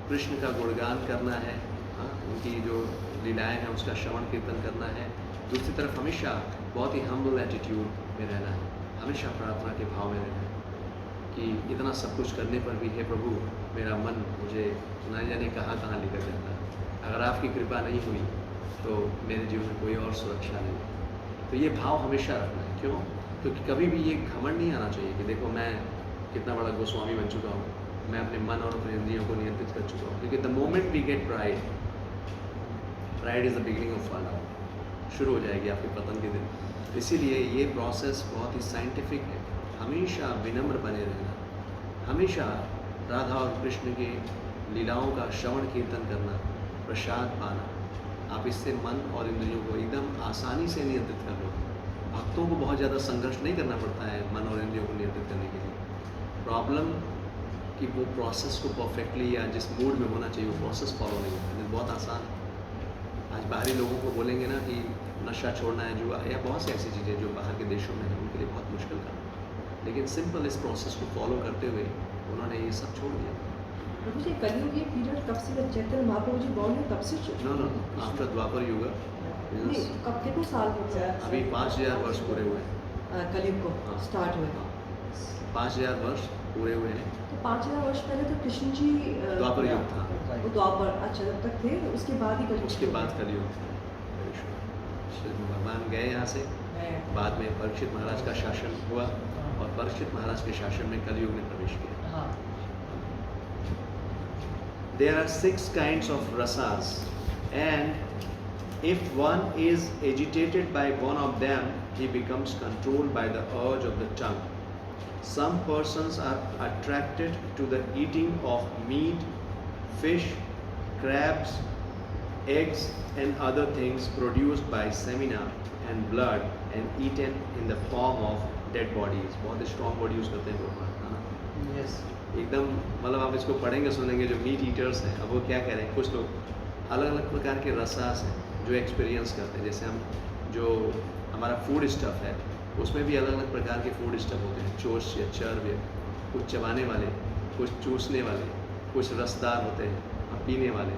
कृष्ण का गुणगान करना है, हाँ, उनकी जो लीलाएं हैं उसका श्रवण कीर्तन करना है. दूसरी तरफ हमेशा बहुत ही हम्बल एटीट्यूड में रहना है, हमेशा प्रार्थना के भाव में रहना है कि इतना सब कुछ करने पर भी, हे प्रभु, मेरा मन मुझे न जाने कहाँ कहाँ लेकर जाता है. अगर आपकी कृपा नहीं हुई तो मेरे जीवन में कोई और सुरक्षा नहीं. तो ये भाव हमेशा रखना है. क्यों? क्योंकि कभी भी ये घमंड नहीं आना चाहिए कि देखो मैं कितना बड़ा गोस्वामी बन चुका हूँ, मैं अपने मन और अपने इंद्रियों को नियंत्रित कर चुका हूँ. क्योंकि the moment we get pride, pride is the beginning of fall out. शुरू हो जाएगी आपके पतन के दिन. इसीलिए ये प्रोसेस बहुत ही साइंटिफिक है. हमेशा विनम्र बने रहना, हमेशा राधा और कृष्ण के लीलाओं का श्रवण कीर्तन करना, प्रसाद पाना. आप इससे मन और इंद्रियों को एकदम आसानी से नियंत्रित कर लो. भक्तों को बहुत ज़्यादा संघर्ष नहीं करना पड़ता है मन और इंद्रियों को नियंत्रित करने के लिए. प्रॉब्लम कि वो प्रोसेस को परफेक्टली या जिस मूड में होना चाहिए वो प्रोसेस फॉलो नहीं होता है. बहुत आसान है. आज बाहरी लोगों को बोलेंगे ना कि नशा छोड़ना है, जुआ, या बहुत सी ऐसी चीज़ें जो बाहर के देशों में हैं, उनके लिए बहुत मुश्किल काम है. लेकिन सिंपल इस प्रोसेस को फॉलो करते हुए उन्होंने ये सब छोड़ दिया. प्रभु जी, कलयुग ये पीरियड कब से, चैतन्य महाप्रभु जी बॉर्न है तब से नो आफ्टर द्वापर युग. नहीं, कब कितने साल हो गए? अभी 5000 वर्ष पूरे हुए हैं. कलयुग को हाँ. स्टार्ट हुए. 5000 वर्ष पूरे हुए हैं. तो 5000 वर्ष पहले तो कृष्ण जी द्वापर युग था. वो द्वापर, अच्छा, जब तक थे उसके बाद ही कलयुग. उसके बाद कलयुग था. श्री भगवान गए यहाँ से. बाद में परीक्षित महाराज का शासन हुआ, और परीक्षित महाराज के शासन में कलयुग ने प्रवेश किया. There are 6 kinds of rasas, and if one is agitated by one of them, he becomes controlled by the urge of the tongue. Some persons are attracted to the eating of meat, fish, crabs, eggs, and other things produced by semina and blood and eaten in the form of dead bodies. बहुत strong word use करते हैं लोग. Yes. एकदम मतलब आप इसको पढ़ेंगे सुनेंगे, जो मीट ईटर्स हैं, अब वो क्या कह रहे हैं, कुछ लोग अलग अलग प्रकार के रसास हैं जो एक्सपीरियंस करते हैं. जैसे हम जो हमारा फूड स्टफ़ है उसमें भी अलग अलग प्रकार के फूड स्टफ़ होते हैं. चोष या चर्व, कुछ चबाने वाले, कुछ चूसने वाले, कुछ रसदार होते हैं पीने वाले,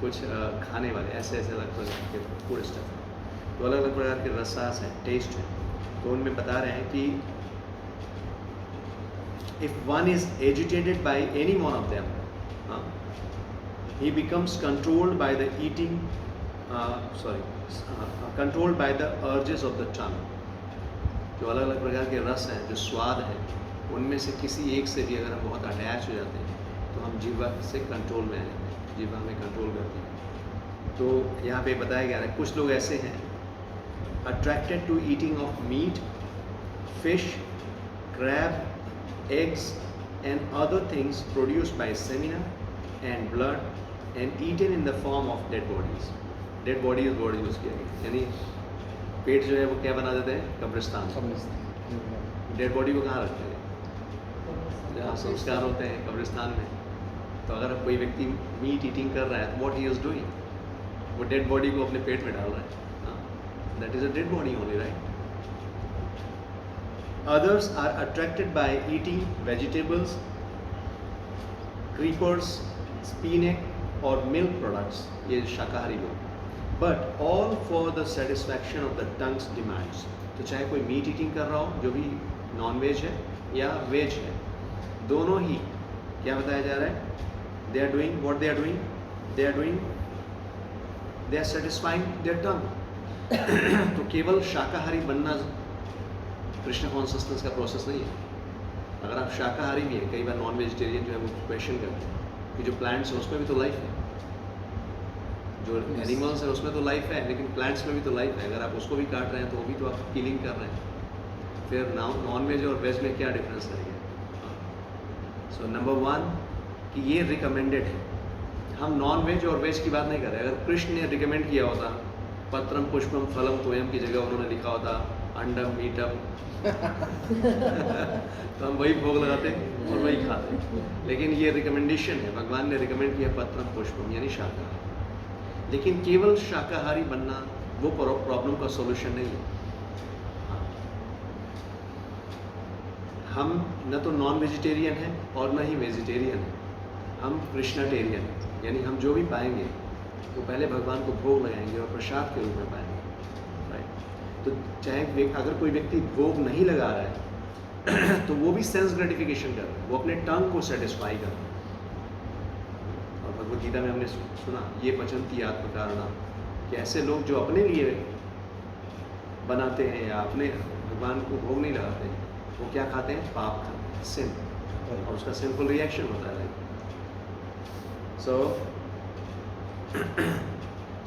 कुछ खाने वाले. ऐसे ऐसे अलग प्रकार के फूड स्टफ़ हैं. तो अलग अलग प्रकार के रसास हैं, टेस्ट हैं. तो उनमें बता रहे हैं कि if one is agitated by any one of them, he becomes controlled by the eating, controlled by the urges of the tongue. जो अलग अलग प्रकार के रस हैं, जो स्वाद है, उनमें से किसी एक से भी अगर हम बहुत अटैच हो जाते हैं तो हम जीवा से कंट्रोल में आ जाते हैं, जीवा हमें कंट्रोल करती है। तो यहाँ पे बताया गया है कुछ लोग ऐसे हैं attracted to eating of meat, fish, crab, eggs and other things produced by semina and blood and eaten in the form of dead bodies. Dead bodies word use किया गया, यानी पेट जो है वो क्या बना देते हैं, कब्रिस्तान। डेड बॉडी को कहाँ रखते हैं, जहाँ संस्कार होते हैं कब्रिस्तान में। तो अगर अब कोई व्यक्ति मीट ईटिंग कर रहा है तो व्हाट ही इज डूइंग, वो डेड बॉडी को अपने पेट में डाल रहा है। That is a dead body only, right. Others are attracted by eating vegetables, creepers, spinach or milk products, ये शाकाहारी लोग, but all for the satisfaction of the tongue's demands. तो चाहे कोई मीट ईटिंग कर रहा हो, जो भी नॉन वेज है या वेज है, दोनों ही क्या बताया जा रहा है, they are doing what they are doing, they are satisfying their tongue. तो केवल शाकाहारी बनना कृष्ण कॉन्सियसनेस का प्रोसेस नहीं है। अगर आप शाकाहारी भी हैं, कई बार नॉन वेजिटेरियन जो है वो क्वेश्चन करते हैं कि जो प्लांट्स हैं उसमें भी तो लाइफ है, जो एनिमल्स है उसमें तो लाइफ है, लेकिन प्लांट्स में भी तो लाइफ है। अगर आप उसको भी काट रहे हैं तो वो भी तो आप किलिंग कर रहे हैं। फिर नॉन वेज और वेज में क्या डिफरेंस रहेगा। सो नंबर 1 कि ये रिकमेंडेड है, हम नॉन वेज और वेज की बात नहीं कर रहे। अगर कृष्ण ने रिकमेंड किया होता पत्रम पुष्पम फलम तोयम की जगह उन्होंने लिखा होता अंडम मीटम तो हम वही भोग लगाते और वही खाते। लेकिन ये रिकमेंडेशन है, भगवान ने रिकमेंड किया पत्रम पुष्पम यानी शाकाहारी। लेकिन केवल शाकाहारी बनना वो प्रॉब्लम का सॉल्यूशन नहीं है। हम न तो नॉन वेजिटेरियन हैं और न ही वेजिटेरियन हैं, हम कृष्णाटेरियन हैं। यानी हम जो भी पाएंगे वो पहले भगवान को भोग लगाएंगे और प्रसाद के रूप में पाएंगे, राइट। तो चाहे अगर कोई व्यक्ति भोग नहीं लगा रहा है तो वो भी सेंस ग्रेटिफिकेशन कर रहा है, वो अपने टंग को सेटिस्फाई कर रहा है। और भगवद गीता में हमने सुना ये पचंती आत्मकारणा, कि ऐसे लोग जो अपने लिए बनाते हैं या अपने भगवान को भोग नहीं लगाते हैं, वो क्या खाते हैं, पाप खाते हैं, सिन, और उसका सिंपल रिएक्शन होता है। सो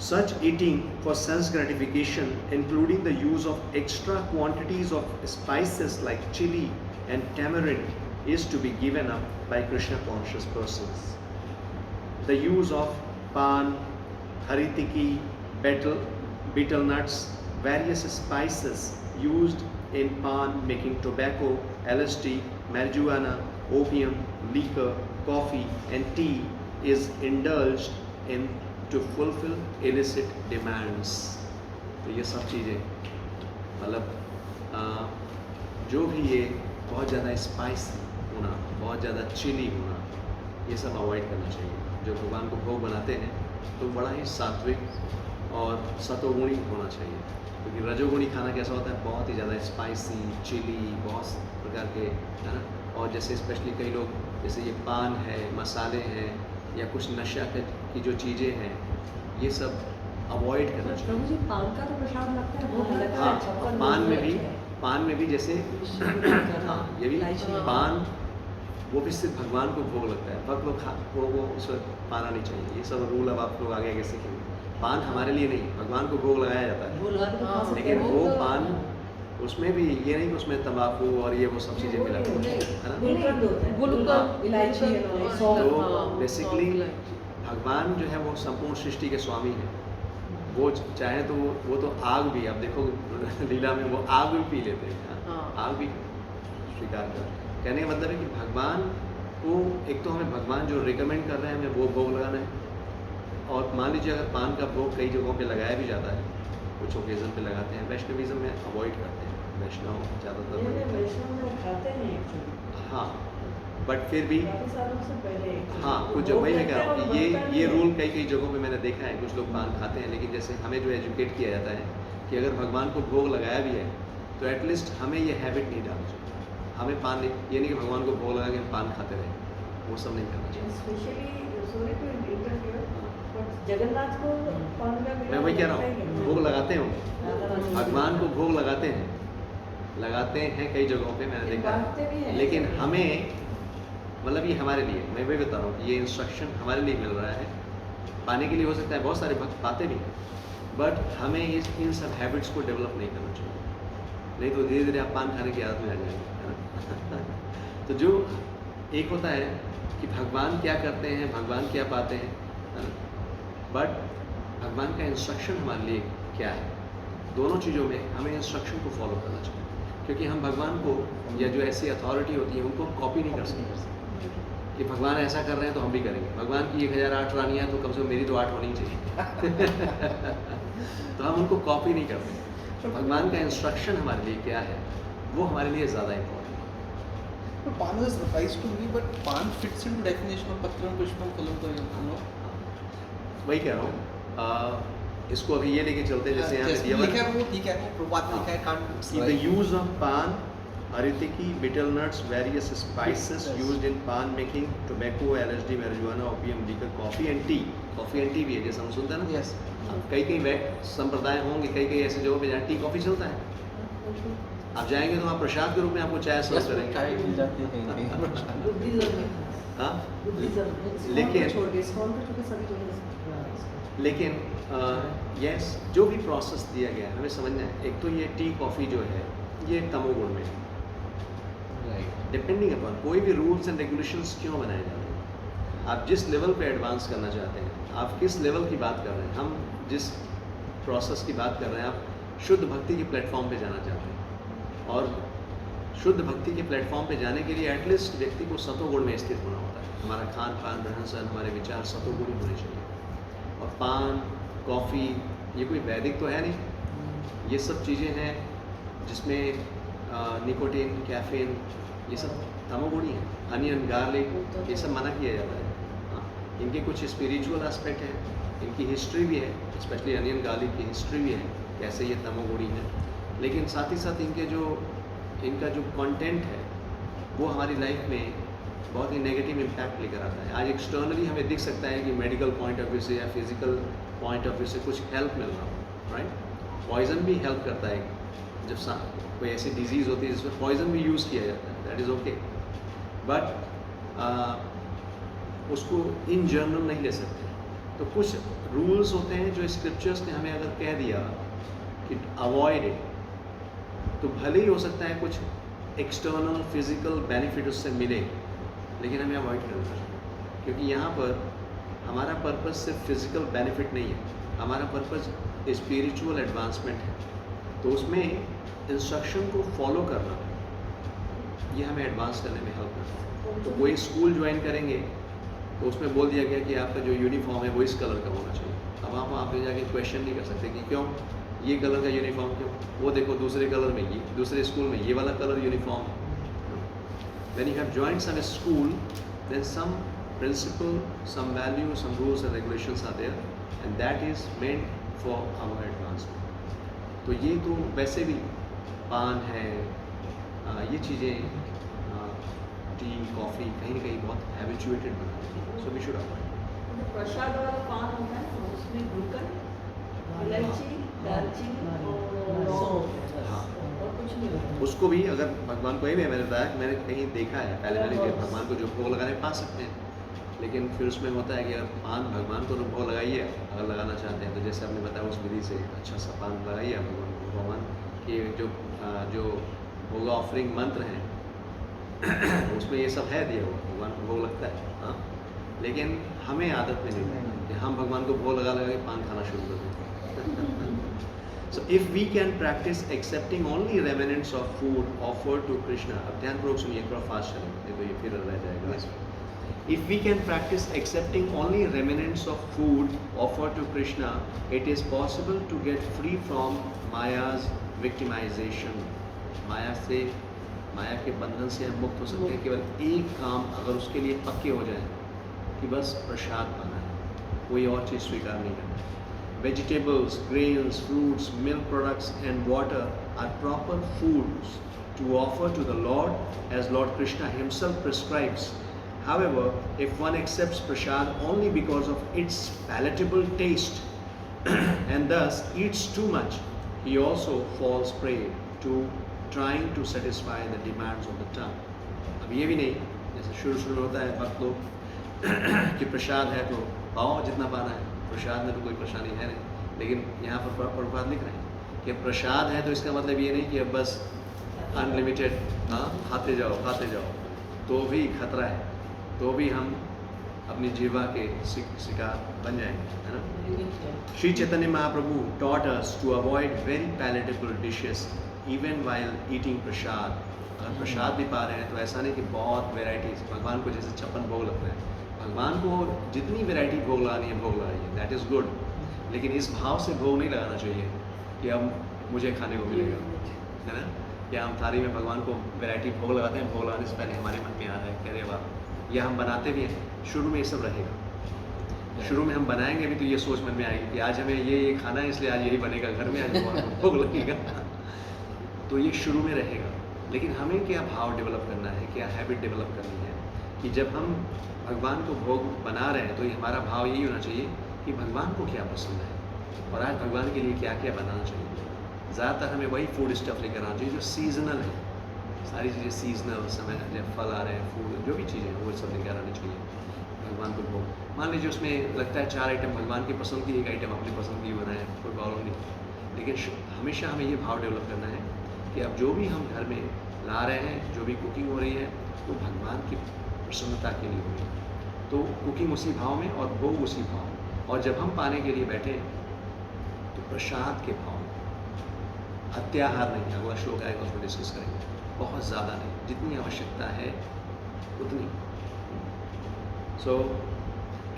such eating for sense gratification, including the use of extra quantities of spices like chili and tamarind, is to be given up by Krishna conscious persons. The use of pan, haritiki, betel nuts, various spices used in pan making tobacco, LSD, marijuana, opium, liquor, coffee and tea is indulged in to fulfill illicit demands. तो ये सब चीज़ें मतलब जो भी ये बहुत ज़्यादा स्पाइसी होना, बहुत ज़्यादा चिली होना, ये सब अवॉइड करना चाहिए। जो भगवान को भोग बनाते हैं तो बड़ा ही सात्विक और सतोगुणी होना चाहिए, क्योंकि रजोगुणी खाना कैसा होता है, बहुत ही ज़्यादा स्पाइसी, चिली, बहुत प्रकार के, है ना। और जैसे स्पेशली कई लोग जैसे ये पान है, मसाले हैं या कुछ नशा की जो चीज़ें हैं, ये सब अवॉइड करना चाहिए। प्रभु जी पान का तो प्रसाद लगता है, भोग लगता है, हाँ, पान में भी जैसे हाँ, ये भी पान वो भी सिर्फ भगवान को भोग लगता है, भक्त लोग वो उस वक्त पाना नहीं चाहिए। ये सब रूल अब आप लोग आगे आगे सीखेंगे। पान हमारे लिए नहीं, भगवान को भोग लगाया जाता है, लेकिन वो पान उसमें भी ये नहीं कि उसमें तंबाकू और ये वो सब चीज़ें मिला है इलायची, तो बेसिकली भगवान जो है वो संपूर्ण सृष्टि के स्वामी हैं। वो चाहे तो वो तो आग भी, आप देखो लीला में वो आग भी पी लेते हैं, आग भी स्वीकार कर। कहने का मतलब है कि भगवान को एक तो हमें भगवान जो रिकमेंड कर रहे हैं हमें वो भोग लगाना है। और मान लीजिए अगर पान का भोग कई जगहों पे लगाया भी जाता है, कुछ ओकेजन पे लगाते हैं, वैष्णविज्म में अवॉइड करते हैं, वैष्णव ज़्यादातर खाते हैं हाँ, बट फिर भी हाँ कुछ वो वही मैं कह रहा हूँ कि लगता है, ये रूल कई जगहों पे मैंने देखा है, कुछ लोग पान खाते हैं। लेकिन जैसे हमें जो एजुकेट किया जाता है कि अगर भगवान को भोग लगाया भी है तो एटलीस्ट हमें ये हैबिट नहीं डालनी चाहिए। हमें पान नहीं, ये नहीं कि भगवान को भोग लगा के हम पान खाते रहें, वो सब नहीं करना चाहिए। Specially sorry to interfere, but Jagannath को कौन का मैं वही कह रहा हूँ, भोग लगाते हैं वो, भगवान को भोग लगाते हैं कई जगहों पे मैंने देखा बांटते भी है। हैं। लेकिन हमें मतलब ये हमारे लिए, मैं वही बता रहा हूँ कि ये इंस्ट्रक्शन हमारे लिए मिल रहा है, पाने के लिए हो सकता है, बहुत सारे भक्त पाते भी हैं, बट हमें इन सब हैबिट्स को डेवलप नहीं करना चाहिए, नहीं तो धीरे धीरे आप पान खाने की आदत में आ जाएंगे, है ना। तो जो एक होता है कि भगवान क्या करते हैं, भगवान क्या पाते हैं, है ना, बट भगवान का इंस्ट्रक्शन हमारे लिए क्या है, दोनों चीज़ों में हमें इंस्ट्रक्शन को फॉलो करना चाहिए, क्योंकि हम भगवान को या जो ऐसी अथॉरिटी होती है उनको कॉपी नहीं कर सकते कि भगवान ऐसा कर रहे हैं तो हम भी करेंगे। भगवान की 1008 रानियाँ तो कम से कम मेरी तो 8 होनी चाहिए तो हम उनको कॉपी नहीं करते। तो भगवान का इंस्ट्रक्शन हमारे लिए क्या है वो हमारे लिए ज़्यादा इम्पोर्टेंट है। But Pan is a surprise to me, but Pan fits into definition of Patram Pushpam Phalam, you know. वही कह रहा हूँ, इसको अभी ये लेके चलते हैं जैसे यहाँ पे जैसे दिया हुआ लिखा है है वो ठीक है, वो प्रभात लिखा है, can't कि the use of pan, aritiki, betel nuts, various spices used in pan making, tobacco, LSD, marijuana, opium, liquor, coffee and tea. Coffee and tea भी है जैसे हम सुनते हैं ना। Yes. कई संप्रदाय होंगे, कई ऐसे जगहों पे जहाँ टी कॉफ़ी चलता है, आप जाएंगे तो वहाँ प्रसाद के रूप में आपको चाय सर्व करेंगे। चाय मिल जाती है कहीं कहीं। बुद्धिज्म में, हाँ, बुद्धिज्म लेकिन- छोड़ के इस्कॉन को छोड़ के सभी जगह लेकिन यस जो भी प्रोसेस दिया गया है हमें समझना है। एक तो ये टी कॉफ़ी जो है ये तमोगुण में है, Right. डिपेंडिंग अपॉन कोई भी रूल्स एंड रेगुलेशंस क्यों बनाए जा रहे हैं, आप जिस लेवल पे एडवांस करना चाहते हैं, आप किस लेवल की बात कर रहे हैं, हम जिस प्रोसेस की बात कर रहे हैं, आप शुद्ध भक्ति के प्लेटफॉर्म पे जाना चाहते हैं, और शुद्ध भक्ति के प्लेटफॉर्म पे जाने के लिए एटलीस्ट व्यक्ति को सतोगुण में स्थित होना होता है। हमारा खान पान रहन सहन हमारे विचार सतोगुणी होने चाहिए, और पान कॉफ़ी ये कोई वैदिक तो है नहीं, ये सब चीज़ें हैं जिसमें निकोटीन कैफीन ये सब तमोगुणी है। अनियन गार्लिक ये सब मना किया जाता है। हाँ, इनके कुछ स्पिरिचुअल एस्पेक्ट हैं, इनकी हिस्ट्री भी है, स्पेशली अनियन गार्लिक की हिस्ट्री भी है कैसे ये तमोगुणी है, लेकिन साथ ही साथ इनका जो कंटेंट है वो हमारी लाइफ में बहुत ही नेगेटिव इम्पैक्ट लेकर आता है। आज एक्सटर्नली हमें दिख सकता है कि मेडिकल पॉइंट ऑफ व्यू से या फिजिकल पॉइंट ऑफ व्यू से कुछ हेल्प मिल रहा हो, राइट। पॉइजन भी हेल्प करता है, जब कोई ऐसी डिजीज़ होती है जिसमें पॉइजन भी यूज़ किया जाता है, दैट इज़ ओके, बट उसको इन जनरल नहीं ले सकते। तो कुछ रूल्स होते हैं जो स्क्रिप्चर्स ने हमें अगर कह दिया कि अवॉइड इट, तो भले ही हो सकता है कुछ एक्सटर्नल फिजिकल बेनिफिट उससे मिले, लेकिन हमें अवॉइड करना चाहिए, क्योंकि यहाँ पर हमारा पर्पस सिर्फ फिजिकल बेनिफिट नहीं है, हमारा पर्पस स्पिरिचुअल एडवांसमेंट है। तो उसमें इंस्ट्रक्शन को फॉलो करना ये हमें एडवांस करने में हेल्प करता है। तो कोई स्कूल ज्वाइन करेंगे तो उसमें बोल दिया गया कि आपका जो यूनिफॉर्म है वो इस कलर का होना चाहिए। अब आप वहाँ पे जाके क्वेश्चन नहीं कर सकते कि क्यों ये कलर का यूनिफॉर्म, क्यों वो देखो दूसरे कलर में, ये दूसरे स्कूल में ये वाला कलर यूनिफॉर्म है। When you have joined some school, then some principle, some value, some rules and regulations are there, and that is meant for our advancement. तो ये तो वैसे भी पान है, ये चीज़ें टी कॉफ़ी कहीं ना कहीं बहुत हैबिचुएटेड बनाती हैं, सो वी शुड अवॉइड। प्रसाद वाला पान होता है ना, उसमें गुलकंद, इलायची, दालचीनी और लौंग, हाँ, और कुछ नहीं होता। उसको भी अगर भगवान को ही मैंने बताया, मैंने कहीं देखा है पहले मैंने कि भगवान को जो भोग लगाने पा सकते हैं, लेकिन फिर उसमें होता है कि अगर पान भगवान को तो भोग लगाइए, अगर लगाना चाहते हैं तो जैसे आपने बताया उस विधि से अच्छा सा पान लगाइए भगवान को। भगवान के जो भोग ऑफरिंग मंत्र हैं उसमें ये सब है दिया हुआ, भगवान को भोग लगता है। हाँ, लेकिन हमें आदत में नहीं कि हम भगवान को भोग लगा के पान खाना शुरू कर दें। So if we can practice accepting only remnants of food offered to Krishna, अब ध्यानपूर्वक सुनिए, थोड़ा फास्ट चलेंगे तो ये फिर रह जाएगा। If we can practice accepting only remnants of food offered to Krishna, it is possible to get free from Maya's victimization. माया के बंधन से हम मुक्त हो सकते हैं केवल एक काम अगर उसके लिए पक्के हो जाए कि बस प्रसाद पाना है, कोई और चीज़ स्वीकार नहीं करना है। Vegetables, grains, fruits, milk products and water are proper foods to offer to the Lord as Lord Krishna himself prescribes However, if one accepts prasad only because of its palatable taste and thus eats too much, he also falls prey to trying to satisfy the demands of the tongue. अब ये भी नहीं, जैसे शुरू में होता है भक्त लोग कि प्रसाद है तो पाओ जितना पाना है, प्रसाद में तो कोई परेशानी है नहीं, लेकिन यहाँ पर प्रभुपाद लिख रहे हैं कि प्रसाद है तो इसका मतलब ये नहीं कि अब बस अनलिमिटेड खाते जाओ, तो भी खतरा है, तो भी हम अपनी जीवा के शिकार बन जाएंगे, है ना। Shri Chaitanya Mahaprabhu taught us to avoid very palatable dishes even while eating प्रसाद। अगर प्रसाद भी पा रहे हैं तो ऐसा नहीं कि बहुत वेराइटीज, भगवान को जैसे 56 भोग लगते हैं, भगवान को जितनी वेराइटी भोग लगानी है भोग लगाइए, दैट इज़ गुड, लेकिन इस भाव से भोग नहीं लगाना चाहिए कि अब मुझे खाने को मिलेगा, है ना। या हम थाली में भगवान को वैरायटी भोग लगाते हैं, भोग लगाने से पहले हमारे मन में आ रहा है कह रहे वाह, या हम बनाते भी हैं, शुरू में ये सब रहेगा, शुरू में हम बनाएंगे भी तो ये सोच मन में आएगी कि आज हमें ये खाना है इसलिए आज यही बनेगा घर में, आज भगवान को भोग लगेगा, तो ये शुरू में रहेगा। लेकिन हमें क्या भाव डेवलप करना है, क्या हैबिट डेवलप करनी है कि जब हम भगवान को भोग बना रहे हैं तो ये हमारा भाव यही होना चाहिए कि भगवान को क्या पसंद है और आज भगवान के लिए क्या क्या बनाना चाहिए। ज़्यादातर हमें वही फूड स्टफ लेकर आना चाहिए जो सीजनल है, सारी चीज़ें सीजनल समय जब फल आ रहे हैं, फूड जो भी चीज़ें हैं वो सब लेकर आनी चाहिए भगवान को भोग। मान लीजिए उसमें लगता है 4 आइटम भगवान की पसंद की, 1 आइटम अपनी पसंद की बनाए, कोई प्रॉब्लम नहीं, लेकिन हमेशा हमें ये भाव डेवलप करना है कि अब जो भी हम घर में ला रहे हैं, जो भी कुकिंग हो रही है वो भगवान की प्रसन्नता के लिए हो रही है, तो कुकिंग उसी भाव में और भोग उसी भाव में। और जब हम पाने के लिए बैठे तो प्रसाद के भाव में, अत्याहार नहीं, अगला श्लोक आएगा उसमें डिस्कस करेंगे, बहुत ज़्यादा नहीं, जितनी आवश्यकता है उतनी। सो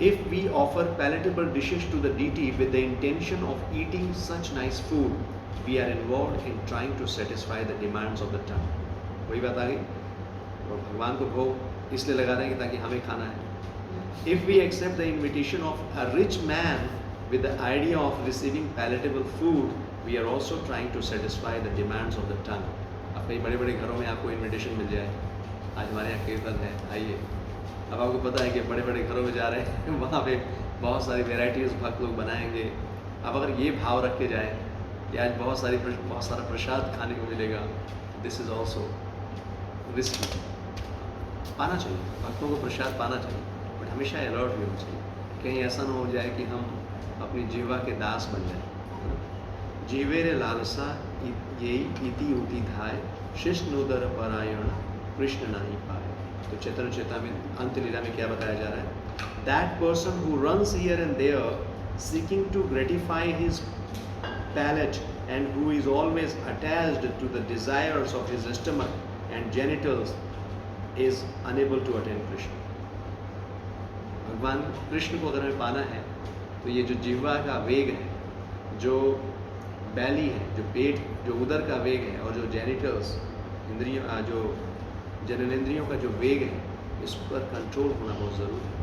if we offer palatable dishes to the deity with the intention of eating such nice food, we are involved in trying to satisfy the demands of the tongue. वही बात आ गई, और भगवान को भोग इसलिए लगा रहे हैं कि ताकि हमें खाना है। If we accept the invitation of a rich man with the idea of receiving palatable food, we are also trying to satisfy the demands of the tongue. अब कई बड़े बड़े घरों में आपको इनविटेशन मिल जाए, आज हमारे यहाँ कीर्तन है आइए, अब आपको पता है कि बड़े बड़े घरों में जा रहे हैं वहाँ पे बहुत सारी वेराइटीज़ भक्त लोग बनाएंगे। अब अगर ये भाव रख के जाए कि आज बहुत सारा प्रसाद खाने को मिलेगा, दिस इज़ ऑल्सो रिस्की। पाना चाहिए, भक्तों को प्रसाद पाना चाहिए, बट हमेशा अलर्ट भी होना चाहिए, कहीं ऐसा ना हो जाए कि हम अपनी जीवा के दास बन जाए। जीवेरे लालसा ये इति उति धाय, शिष्णोदर परायण कृष्ण नहीं पाए। तो चैतन्य चेतामृत अंत लीला में क्या बताया जा रहा है? That person who runs here and there seeking to gratify his palate and who is always attached to the desires of his stomach and genitals is unable to attain Krishna. भगवान कृष्ण को अगर हमें पाना है तो ये जो जीवा का वेग है, जो बैली है, जो पेट, जो उदर का वेग है, और जो जेनिटल्स इंद्रियों, जो जननेंद्रियों का जो वेग है, इस पर कंट्रोल होना बहुत ज़रूरी है।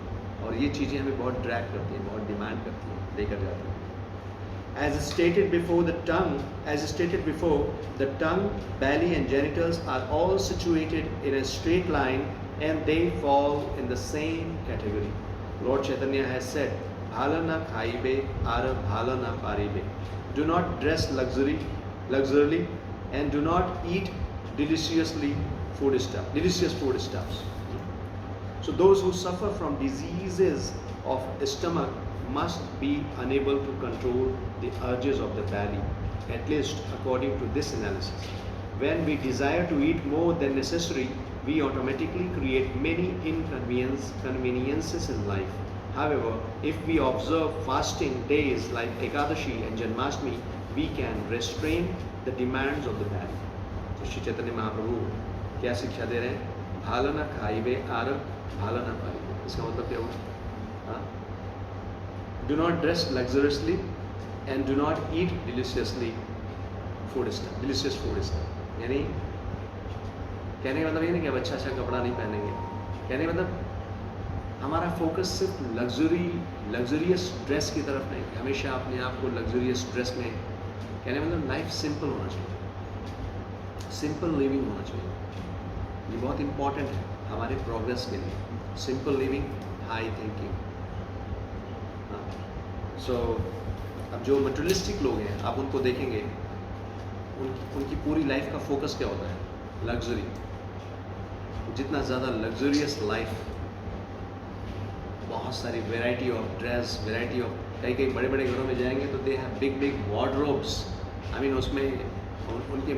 और ये चीज़ें हमें बहुत ड्रैग करती हैं, बहुत डिमांड करती हैं, लेकर जाती हैं। As stated before, the tongue, belly and genitals are all situated in a straight line and they fall in the same category. Lord Chaitanya has said, "Bhala na khaibe, ara bhala na paribe." Do not dress luxuriously, and do not eat delicious food stuffs. So those who suffer from diseases of stomach must be unable to control the urges of the belly, at least according to this analysis. When we desire to eat more than necessary, we automatically create many inconveniences in life. However, if we observe fasting days like Ekadashi and Janmashtami, we can restrain the demands of the belly. तो श्री चैतन्य महाप्रभु क्या शिक्षा दे रहे हैं? भालना खाइबे are भालना पाइबे। इसका मतलब क्या हुआ? Do not dress luxuriously and do not eat delicious food stuff. यानी कहने का मतलब ये नहीं कि अब अच्छा कपड़ा नहीं पहनेंगे, कहने का मतलब हमारा फोकस सिर्फ लग्जरियस ड्रेस की तरफ नहीं, हमेशा अपने आप को लग्जरियस ड्रेस में, कहने का मतलब लाइफ सिंपल होना चाहिए, सिंपल लिविंग होना चाहिए। ये बहुत इम्पॉर्टेंट है हमारे प्रोग्रेस के लिए। Simple living, high thinking. So अब जो मटेरियलिस्टिक लोग हैं आप उनको देखेंगे, उनकी पूरी लाइफ का फोकस क्या होता है? लग्जरी। जितना ज़्यादा लग्जरियस लाइफ, बहुत सारी variety of dress, variety of, कई बड़े बड़े घरों में जाएंगे तो they have big big wardrobes. I mean उसमें उनके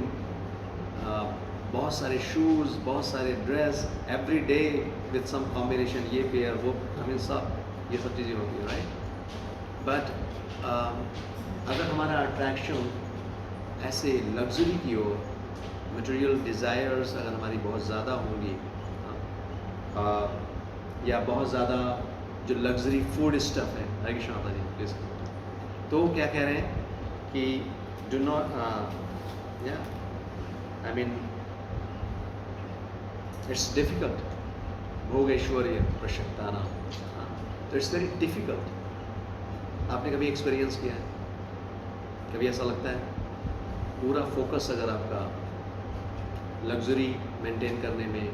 बहुत सारे शूज़, बहुत सारे dress, every day with some combination, ये पेयर वो, आई मीन सब ये सब चीज़ें होती हैं, राइट। बट अगर हमारा अट्रैक्शन ऐसे लग्जरी की ओर, मटेरियल डिज़ायर्स अगर हमारी बहुत ज़्यादा होंगी, या बहुत ज़्यादा जो लग्जरी फूड स्टफ़ है, हरे कृष्ण माता जी प्लीज़, तो क्या कह रहे हैं कि डू नॉट, या आई मीन इट्स डिफ़िकल्ट, भोग ऐश्वर्य प्रशक्ताना, तो इट्स वेरी डिफ़िकल्ट। आपने कभी एक्सपीरियंस किया है? कभी ऐसा लगता है पूरा फोकस अगर आपका लग्जरी मेंटेन करने में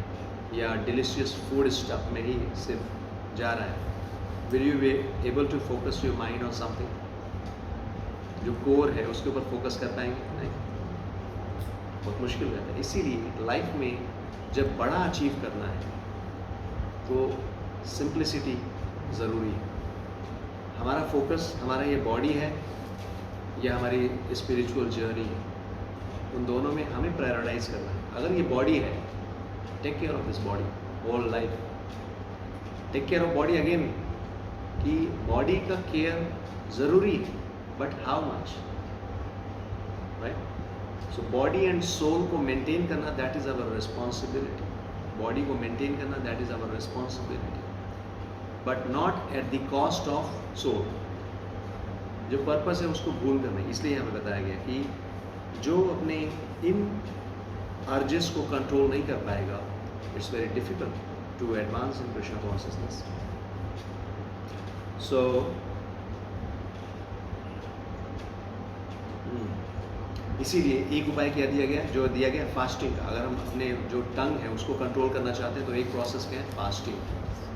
या डिलीशियस फूड स्टफ में ही सिर्फ जा रहा है, will you be able to focus your mind on something? जो कोर है उसके ऊपर फोकस कर पाएंगे? नहीं, बहुत मुश्किल रहता है। इसीलिए लाइफ में जब बड़ा अचीव करना है तो सिंप्लिसिटी ज़रूरी है। हमारा फोकस, हमारा ये बॉडी है या हमारी स्पिरिचुअल जर्नी है, उन दोनों में हमें प्रायोरिटाइज करना है। अगर ये बॉडी है, take care of this body whole life. Take care of body again, कि बॉडी का केयर ज़रूरी है, but how much, right. So body and soul को मेंटेन करना, that is our responsibility. Body को मेंटेन करना, that is our responsibility, but not at the cost of soul. जो purpose है उसको भूल कर नहीं। इसलिए हमें बताया गया कि जो अपने इन अर्जेस को कंट्रोल नहीं कर पाएगा, it's very difficult to advance in Krishna consciousness. So इसीलिए एक उपाय क्या दिया गया, जो दिया गया फास्टिंग का। अगर हम अपने जो टंग है उसको कंट्रोल करना चाहते हैं तो एक प्रोसेस क्या है? Fasting.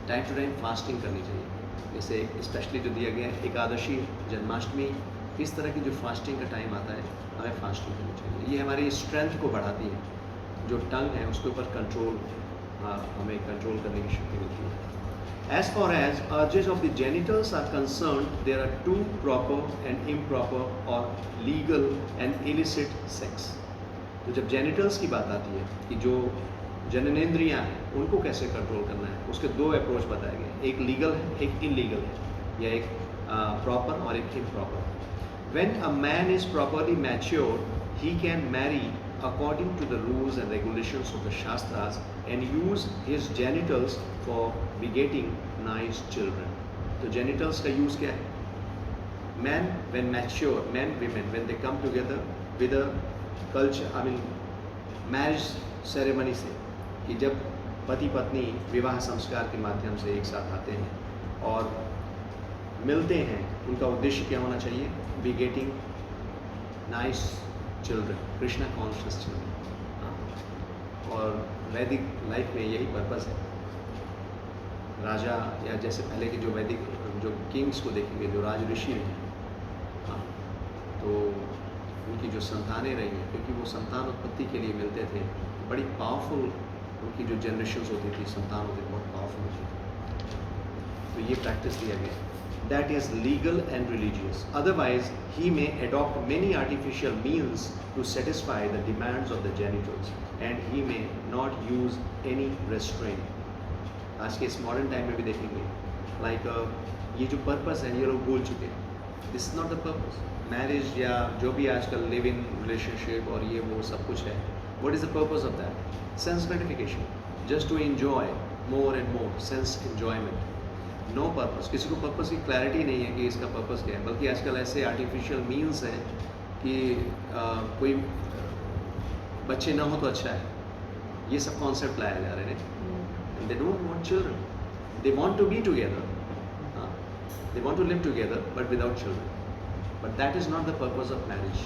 Time to time fasting करनी चाहिए। जैसे स्पेशली जो दिया गया है एकादशी, जन्माष्टमी, इस तरह की जो फास्टिंग का टाइम आता है, हमें फास्टिंग करनी चाहिए। ये हमारी स्ट्रेंथ को बढ़ाती है। जो टंग है उसके ऊपर कंट्रोल, हमें कंट्रोल करने की शक्ति मिलती है। As far as urges of the genitals are concerned, there are two proper and improper or legal and illicit sex. तो जब जेनिटल्स की बात आती है कि जो जननेंद्रियां हैं उनको कैसे कंट्रोल करना है, उसके दो अप्रोच बताए गए। एक लीगल है, एक इनलीगल है, या एक प्रॉपर और एक improper. When a man is properly matured, he can marry according to the rules and regulations of the Shastras and use his genitals for begetting nice children. तो genitals का use क्या है? Men when mature, men, women, when they come together with a culture, I mean marriage ceremony से, कि जब पति पत्नी विवाह संस्कार के माध्यम से एक साथ आते हैं और मिलते हैं, उनका उद्देश्य क्या होना चाहिए? begetting nice children, Krishna conscious children. और वैदिक लाइफ में यही पर्पस है। राजा या जैसे पहले के जो वैदिक जो किंग्स को देखेंगे, जो राज ऋषि हैं, तो उनकी जो संतानें रही हैं, क्योंकि वो संतान उत्पत्ति के लिए मिलते थे, बड़ी पावरफुल उनकी जो जनरेशन्स होती थी, संतान होते बहुत पावरफुल होती थी। तो ये प्रैक्टिस दिया गया। That is legal and religious. Otherwise, he may adopt many artificial means to satisfy the demands of the genitals, and he may not use any restraint. आज के इस मॉडर्न टाइम में भी देखेंगे, लाइक ये जो पर्पस है ये लोग भूल चुके हैं। This is not the purpose. Marriage या जो भी आजकल लिव इन रिलेशनशिप और ये वो सब कुछ है, what is the purpose of that? Sense gratification, just to enjoy more and more, sense enjoyment, no purpose. किसी को पर्पस की क्लैरिटी नहीं है कि इसका पर्पस क्या है, बल्कि आजकल ऐसे आर्टिफिशियल मीन्स हैं कि कोई बच्चे ना हो तो अच्छा है, ये सब कॉन्सेप्ट लाया जा रहे हैं। They don't want children. They want to be together. They want to live together, but without children. But that is not the purpose of marriage.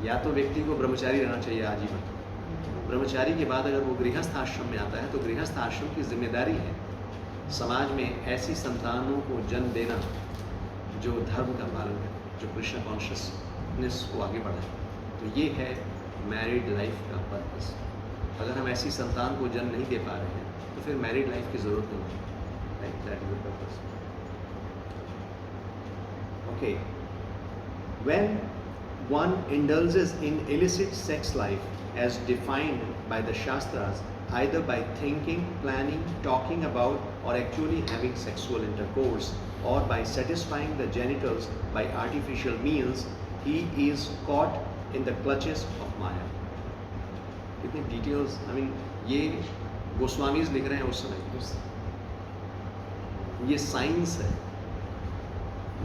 या तो व्यक्ति को ब्रह्मचारी रहना चाहिए आजीवन। ब्रह्मचारी के बाद अगर वो गृहस्थ आश्रम में आता है तो गृहस्थ आश्रम की जिम्मेदारी है समाज में ऐसी संतानों को जन्म देना जो धर्म का पालन करे, जो कृष्ण कॉन्शियसनेस को आगे बढ़ाए, तो ये है मैरिड लाइफ का पर्पस। अगर हम ऐसी संतान को जन्म नहीं दे पा रहे हैं तो फिर मैरिड लाइफ की ज़रूरत नहीं है, right? That is the purpose. Okay, when one indulges in illicit sex life as defined by the Shastras, either by thinking, planning, talking about, or actually having sexual intercourse, or by satisfying the genitals by artificial means, he is caught in the clutches of Maya. कितने details, I mean ये गोस्वामीज लिख रहे हैं उस समय, ये science है,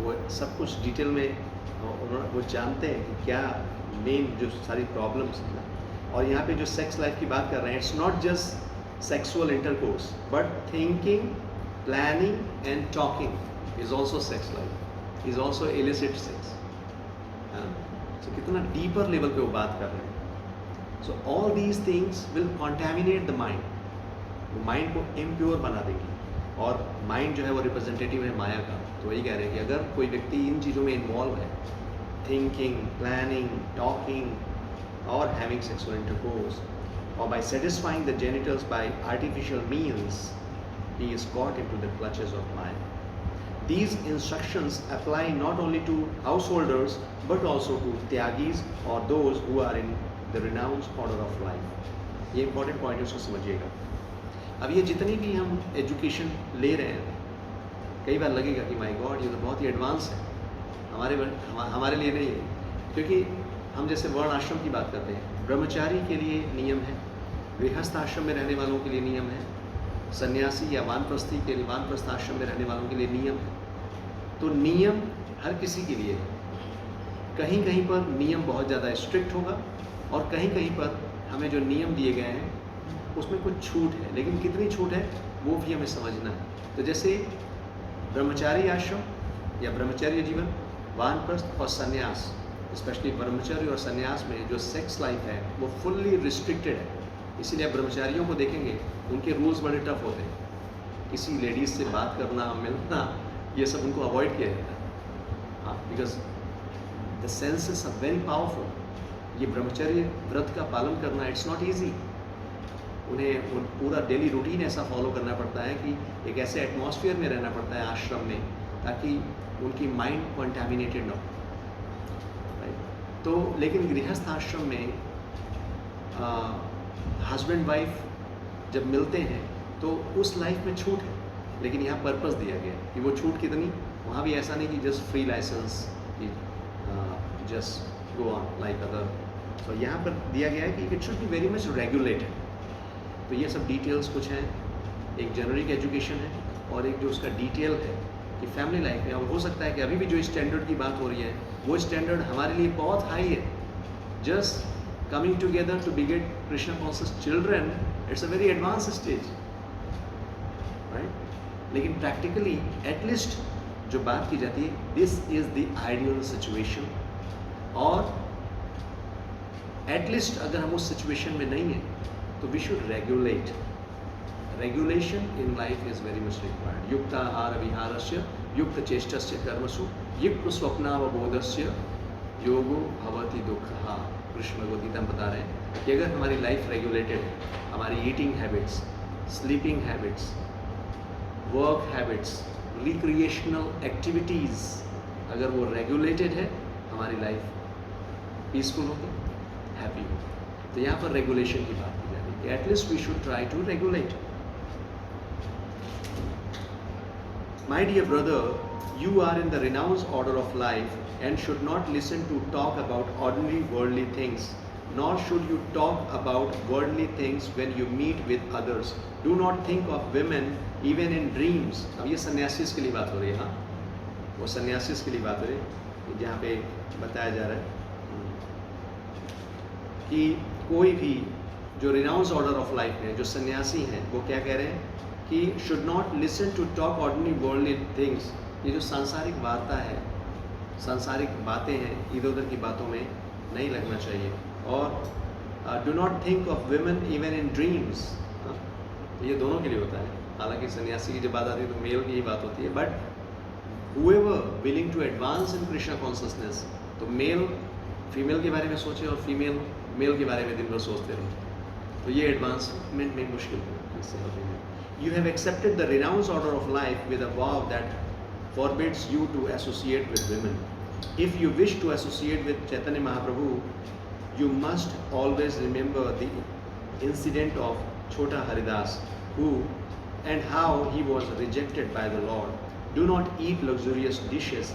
वो सब कुछ डिटेल में वो जानते हैं कि क्या मेन जो सारी प्रॉब्लम्स हैं। और यहाँ पे जो सेक्स लाइफ की बात कर रहे हैं, it's not just sexual intercourse but thinking, planning and talking is also sex life, is also illicit sex. So कितना डीपर लेवल पे वो बात कर रहे हैं। So all these things will contaminate the mind, वो माइंड को इम्प्योर बना देगी। और माइंड जो है वो रिप्रेजेंटेटिव है माया का। तो वही कह रहे हैं कि अगर कोई व्यक्ति इन चीज़ों में इन्वॉल्व है, थिंकिंग, प्लानिंग, टॉकिंग और हैविंग सेक्सुअल इंटरकोर्स, और by satisfying the genitals by artificial means, he is caught into the clutches of Maya. These instructions apply not only to householders but also to tyagis or those who are in the renounced order of life. ये important point है, उसको समझिएगा। अब ये जितनी भी हम education ले रहे हैं, कई बार लगेगा कि माय गॉड ये तो बहुत ही एडवांस है, हमारे लिए नहीं है। क्योंकि हम जैसे वर्ण आश्रम की बात करते हैं, ब्रह्मचारी के लिए नियम है, गृहस्थ आश्रम में रहने वालों के लिए नियम है, सन्यासी या वानप्रस्थी के लिए, वानप्रस्थ आश्रम में रहने वालों के लिए नियम है। तो नियम हर किसी के लिए है। कहीं कहीं पर नियम बहुत ज़्यादा स्ट्रिक्ट होगा और कहीं कहीं पर हमें जो नियम दिए गए हैं उसमें कुछ छूट है, लेकिन कितनी छूट है वो भी हमें समझना है। तो जैसे ब्रह्मचारी आश्रम या ब्रह्मचर्य जीवन, वानप्रस्थ और संन्यास, स्पेशली ब्रह्मचर्य और संन्यास में जो सेक्स लाइफ है वो फुल्ली रिस्ट्रिक्टेड है। इसीलिए आप ब्रह्मचारियों को देखेंगे, उनके रूल्स बड़े टफ होते हैं। किसी लेडीज़ से बात करना, मिलना, ये सब उनको अवॉइड किया जाता है। हाँ, because the senses are very powerful. ये ब्रह्मचर्य व्रत का पालन करना इट्स नॉट ईजी। उन्हें पूरा डेली रूटीन ऐसा फॉलो करना पड़ता है कि एक ऐसे एटमॉस्फेयर में रहना पड़ता है आश्रम में, ताकि उनकी माइंड कंटामिनेटेड ना हो, राइट? तो लेकिन गृहस्थ आश्रम में हस्बैंड वाइफ जब मिलते हैं तो उस लाइफ में छूट है, लेकिन यहाँ पर्पस दिया गया है कि वो छूट कितनी, वहाँ भी ऐसा नहीं कि just free license, just go on like other. तो यहाँ पर दिया गया है कि it should be very much regulated. तो ये सब डिटेल्स कुछ हैं, एक जेनरिक एजुकेशन है और एक जो उसका डिटेल है कि फैमिली लाइफ में। अब हो सकता है कि अभी भी जो स्टैंडर्ड की बात हो रही है वो स्टैंडर्ड हमारे लिए बहुत हाई है। Just coming together to beget Krishna conscious children, it's a very advanced stage, right? लेकिन practically at least जो बात की जाती है, this is the ideal situation, और at least अगर हम उस situation में नहीं हैं तो we should regulate. Regulation in life is very much required. युक्त आहार विहारस्य, युक्त चेष्टस्य कर्मसु, युक्त स्वप्नावबोधस्य योगो भवति दुःखः। कृष्ण भगवद गीता में बता रहे हैं कि अगर हमारी लाइफ रेगुलेटेड है, हमारी eating habits, sleeping habits, work habits, recreational activities अगर वो रेगुलेटेड है, हमारी लाइफ पीसफुल होगी, हैप्पी होगी। तो यहाँ पर रेगुलेशन की बात की जा रही है कि at least we should try to regulate. My dear brother, you are in the renounced order of life and should not listen to talk about ordinary worldly things, nor should you talk about worldly things when you meet with others. Do not think of women even in dreams. अब ये सन्यासीस के लिए बात हो रही है। हाँ, वो सन्यासीस के लिए बात हो रही है जहाँ पे बताया जा रहा है कि कोई भी जो रिनाउंस ऑर्डर ऑफ लाइफ में जो सन्यासी हैं वो क्या कह रहे हैं कि should not listen to talk ordinary worldly things. ये जो सांसारिक वार्ता है, सांसारिक बातें हैं, इधर उधर की बातों में नहीं लगना चाहिए। और do not think of women even in dreams. ये दोनों के लिए होता है। हालांकि सन्यासी की जब बात आती है तो मेल की ही बात होती है, but whoever willing to advance in Krishna consciousness, तो मेल फीमेल के बारे में सोचे और फीमेल मेल के बारे में दिन भर सोचते रहे, तो ये एडवांसमेंट में मुश्किल है इससे होती है। You have accepted the renounced order of life with a vow that forbids you to associate with women. If you wish to associate with Chaitanya Mahaprabhu, you must always remember the incident of Chota Haridas, who and how he was rejected by the Lord. Do not eat luxurious dishes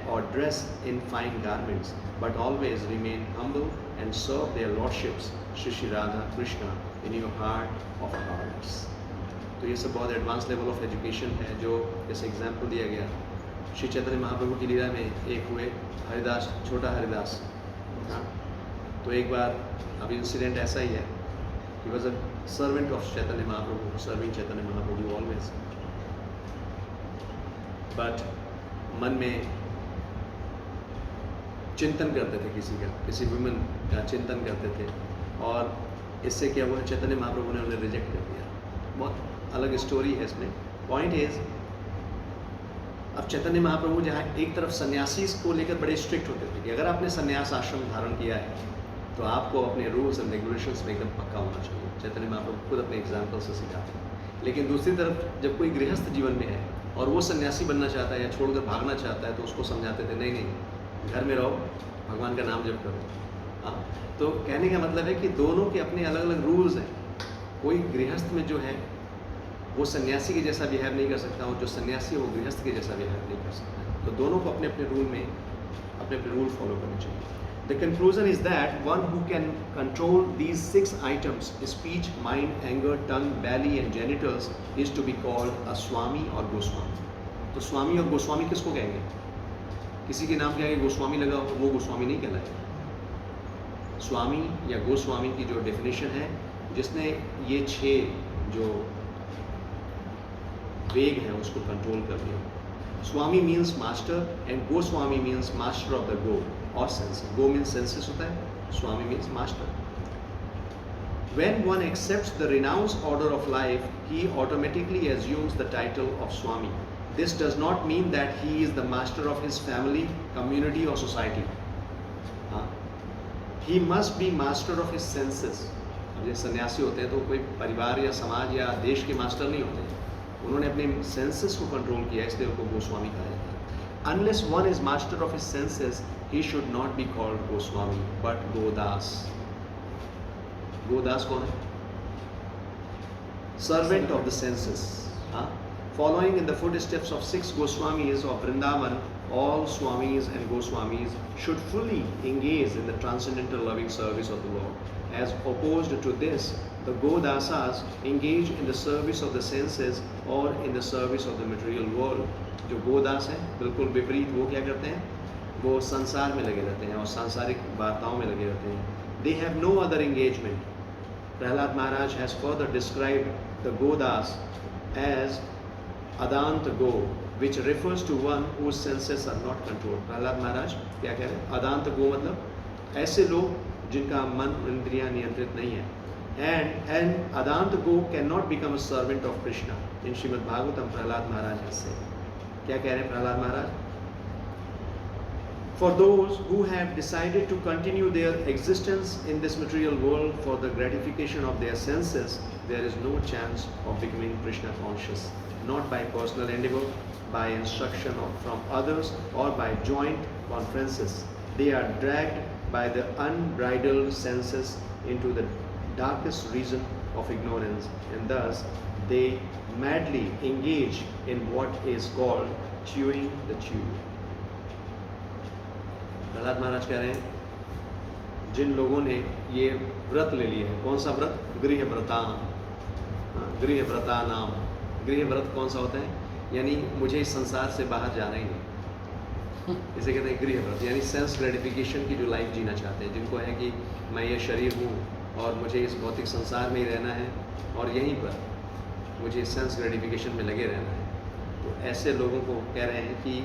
or dress in fine garments, but always remain humble and serve their lordships, Shri Shri Radha Krishna, in your heart of hearts. तो ये सब बहुत advance level of education है जो जैसे example दिया गया श्री चैतन्य महाप्रभु की लीला में एक हुए हरिदास, छोटा हरिदास। हाँ, तो एक बार अब इंसिडेंट ऐसा ही है, he was a servant of Chaitanya Mahaprabhu, serving Chaitanya Mahaprabhu always, but मन में चिंतन करते थे किसी वुमेन का चिंतन करते थे, और इससे क्या हुआ, चैतन्य महाप्रभु ने उन्हें रिजेक्ट कर दिया। बहुत अलग स्टोरी है इसमें। पॉइंट इज, अब चैतन्य महाप्रभु जहाँ एक तरफ सन्यासी को लेकर बड़े स्ट्रिक्ट होते थे कि अगर आपने सन्यास आश्रम धारण किया है तो आपको अपने रूल्स एंड रेगुलेशंस में एकदम पक्का होना चाहिए। चैतन्य महाप्रभु खुद अपने एग्जाम्पल से सिखाते हैं। लेकिन दूसरी तरफ जब कोई गृहस्थ जीवन में है और वो सन्यासी बनना चाहता है या छोड़कर भागना चाहता है तो उसको समझाते थे नहीं नहीं, घर में रहो, भगवान का नाम जप करो। हाँ, तो कहने का मतलब है कि दोनों के अपने अलग अलग रूल्स हैं। कोई गृहस्थ में जो है वो सन्यासी के जैसा बिहेव नहीं कर सकता, और जो सन्यासी है वो गृहस्थ के जैसा बिहेव नहीं कर सकता। तो दोनों को अपने अपने रूल में अपने अपने रूल फॉलो करने चाहिए। The conclusion is that one who can control these 6 items, speech, mind, anger, tongue, belly and genitals, is to be called a swami और गोस्वामी। तो स्वामी और गोस्वामी किसको कहेंगे? किसी के नाम के आगे गोस्वामी लगा हो वो गोस्वामी नहीं कहलाएगा। स्वामी या गोस्वामी की जो डेफिनेशन है, जिसने ये 6 जो वेग है उसको कंट्रोल कर लिया। Swami means master and Goswami means master of the go और सेंसेस। गो मीन्स सेंसेस होता है, swami means master. When one accepts the renounced order of life, he automatically assumes the title of Swami. This does not mean that he is the master of his family, community or society. He must be master of his senses. अब जैसे सन्यासी होते हैं तो कोई परिवार या समाज या देश के मास्टर नहीं होते, उन्होंने अपने सेंसेस को कंट्रोल किया, इसलिए उनको गोस्वामी कहा जाता है। Unless one is master of his senses, he should not be called Goswami, but Godas. गोदास कौन है? Servant of the senses. Following in the footsteps of 6 Goswamis of Vrindavan, all Swamis and Goswamis should fully engage in the transcendental loving service of the Lord. As opposed to this, the Godasas engage in the service of the senses or in the service of the material world. जो गोदास है बिल्कुल विपरीत, वो क्या करते हैं? वो संसार में लगे रहते हैं और सांसारिक वार्ताओं में लगे रहते हैं। They have no other engagement. Prahlad Maharaj has further described the Godas as Adant Go, which refers to one whose senses are not controlled. Prahlad Maharaj क्या कह रहे हैं? Adant Go मतलब ऐसे लोग जिनका मन इंद्रियां नियंत्रित नहीं है। And Adant Go cannot become a servant of Krishna. In Srimad Bhagavatam, Prahlad Maharaj has said. क्या कह रहे हैं प्रहलाद महाराज? For those who have decided to continue their existence in this material world for the gratification of their senses, there is no chance of becoming Krishna conscious, not by personal endeavor, by instruction from others, or by joint conferences. They are dragged by the unbridled senses into the darkest region of ignorance, and thus they madly engage in what is called chewing the chew. Prahlad महाराज कह रहे हैं जिन लोगों ने ये व्रत ले लिया है, कौन सा व्रत? गृह व्रता। गृह व्रता नाम, गृह व्रत कौन सा होता है? यानी मुझे इस संसार से बाहर जाना ही नहीं, इसे कहते हैं गृह व्रत। यानी सेंस ग्रेटिफिकेशन की जो लाइफ जीना चाहते हैं, जिनको है कि मैं ये शरीर हूँ और मुझे इस भौतिक संसार में ही रहना है और यहीं पर मुझे सेंस ग्रेटिफिकेशन में लगे रहना है, तो ऐसे लोगों को कह रहे हैं कि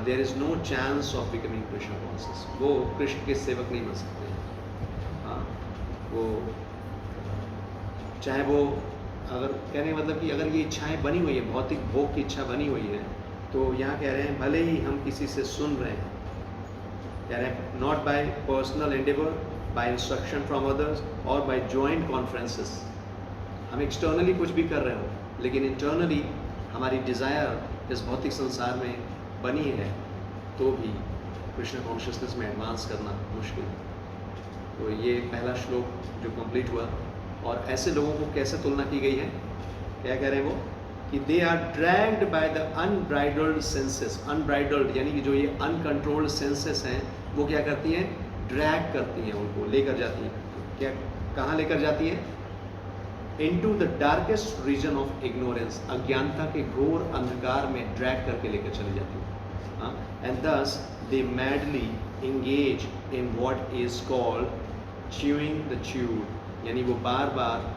there is no chance of becoming Krishna conscious. वो कृष्ण के सेवक नहीं बन सकते हैं। वो चाहे वो अगर कहने का मतलब कि अगर ये इच्छाएं बनी हुई है, भौतिक भोग की इच्छा बनी हुई है, तो यहाँ कह रहे हैं भले ही हम किसी से सुन रहे हैं, कह रहे हैं not by personal endeavour, by instruction from others और बाय जॉइंट कॉन्फ्रेंसेस, हम एक्सटर्नली कुछ भी कर रहे हो लेकिन इंटरनली हमारी डिज़ायर इस भौतिक संसार में बनी है, तो भी कृष्ण कॉन्शियसनेस में एडवांस करना मुश्किल है। तो ये पहला श्लोक जो कंप्लीट हुआ, और ऐसे लोगों को कैसे तुलना की गई है, क्या कह रहे हैं वो, कि they are dragged by the unbridled senses. Unbridled यानी कि जो ये अनकंट्रोल्ड सेंसेस हैं, वो क्या करती हैं, ड्रैग करती हैं, उनको लेकर जाती हैं। क्या, कहाँ लेकर जाती हैं, into the darkest region of ignorance, अज्ञानता के घोर अंधकार में ड्रैग करके लेकर चली जाती है। And thus they madly engage in what is called chewing the chewed, यानी वो बार बार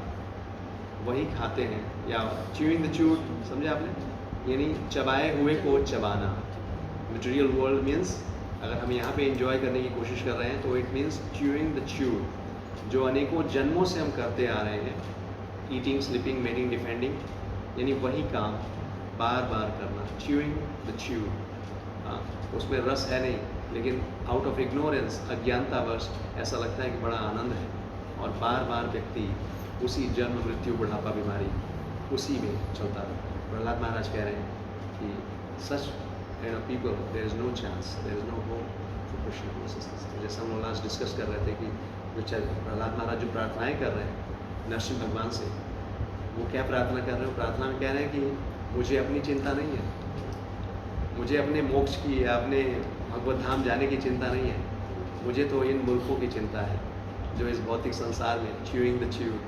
वही खाते हैं, या च्यूइंग द च्यूड समझे आपने, यानी चबाए हुए को चबाना। मटेरियल वर्ल्ड मीन्स अगर हम यहाँ पे एंजॉय करने की कोशिश कर रहे हैं तो it means chewing the chewed, जो अनेकों जन्मों से हम करते आ रहे हैं, ईटिंग, स्लीपिंग, मेटिंग, डिफेंडिंग, यानी वही काम बार बार करना, च्यूइंग द च्यूड। हाँ, उसमें रस है नहीं, लेकिन आउट ऑफ इग्नोरेंस, अज्ञानतावश ऐसा लगता है कि बड़ा आनंद है, और बार बार व्यक्ति उसी जन्म, मृत्यु, बुढ़ापा, बीमारी उसी में चलता रहता है। प्रहलाद महाराज कह रहे हैं कि such people there is no chance, there is no hope for Krishna consciousness. जैसे हम लोग लास्ट डिस्कस कर रहे थे कि जो प्रहलाद महाराज जो प्रार्थनाएं कर रहे हैं नरसिंह भगवान से, वो क्या प्रार्थना कर रहे हो, प्रार्थना में कह रहे हैं कि मुझे अपनी चिंता नहीं है, मुझे अपने मोक्ष की या अपने भगवत धाम जाने की चिंता नहीं है, मुझे तो इन मूर्खों की चिंता है जो इस भौतिक संसार में च्यूइंग द च्यूड,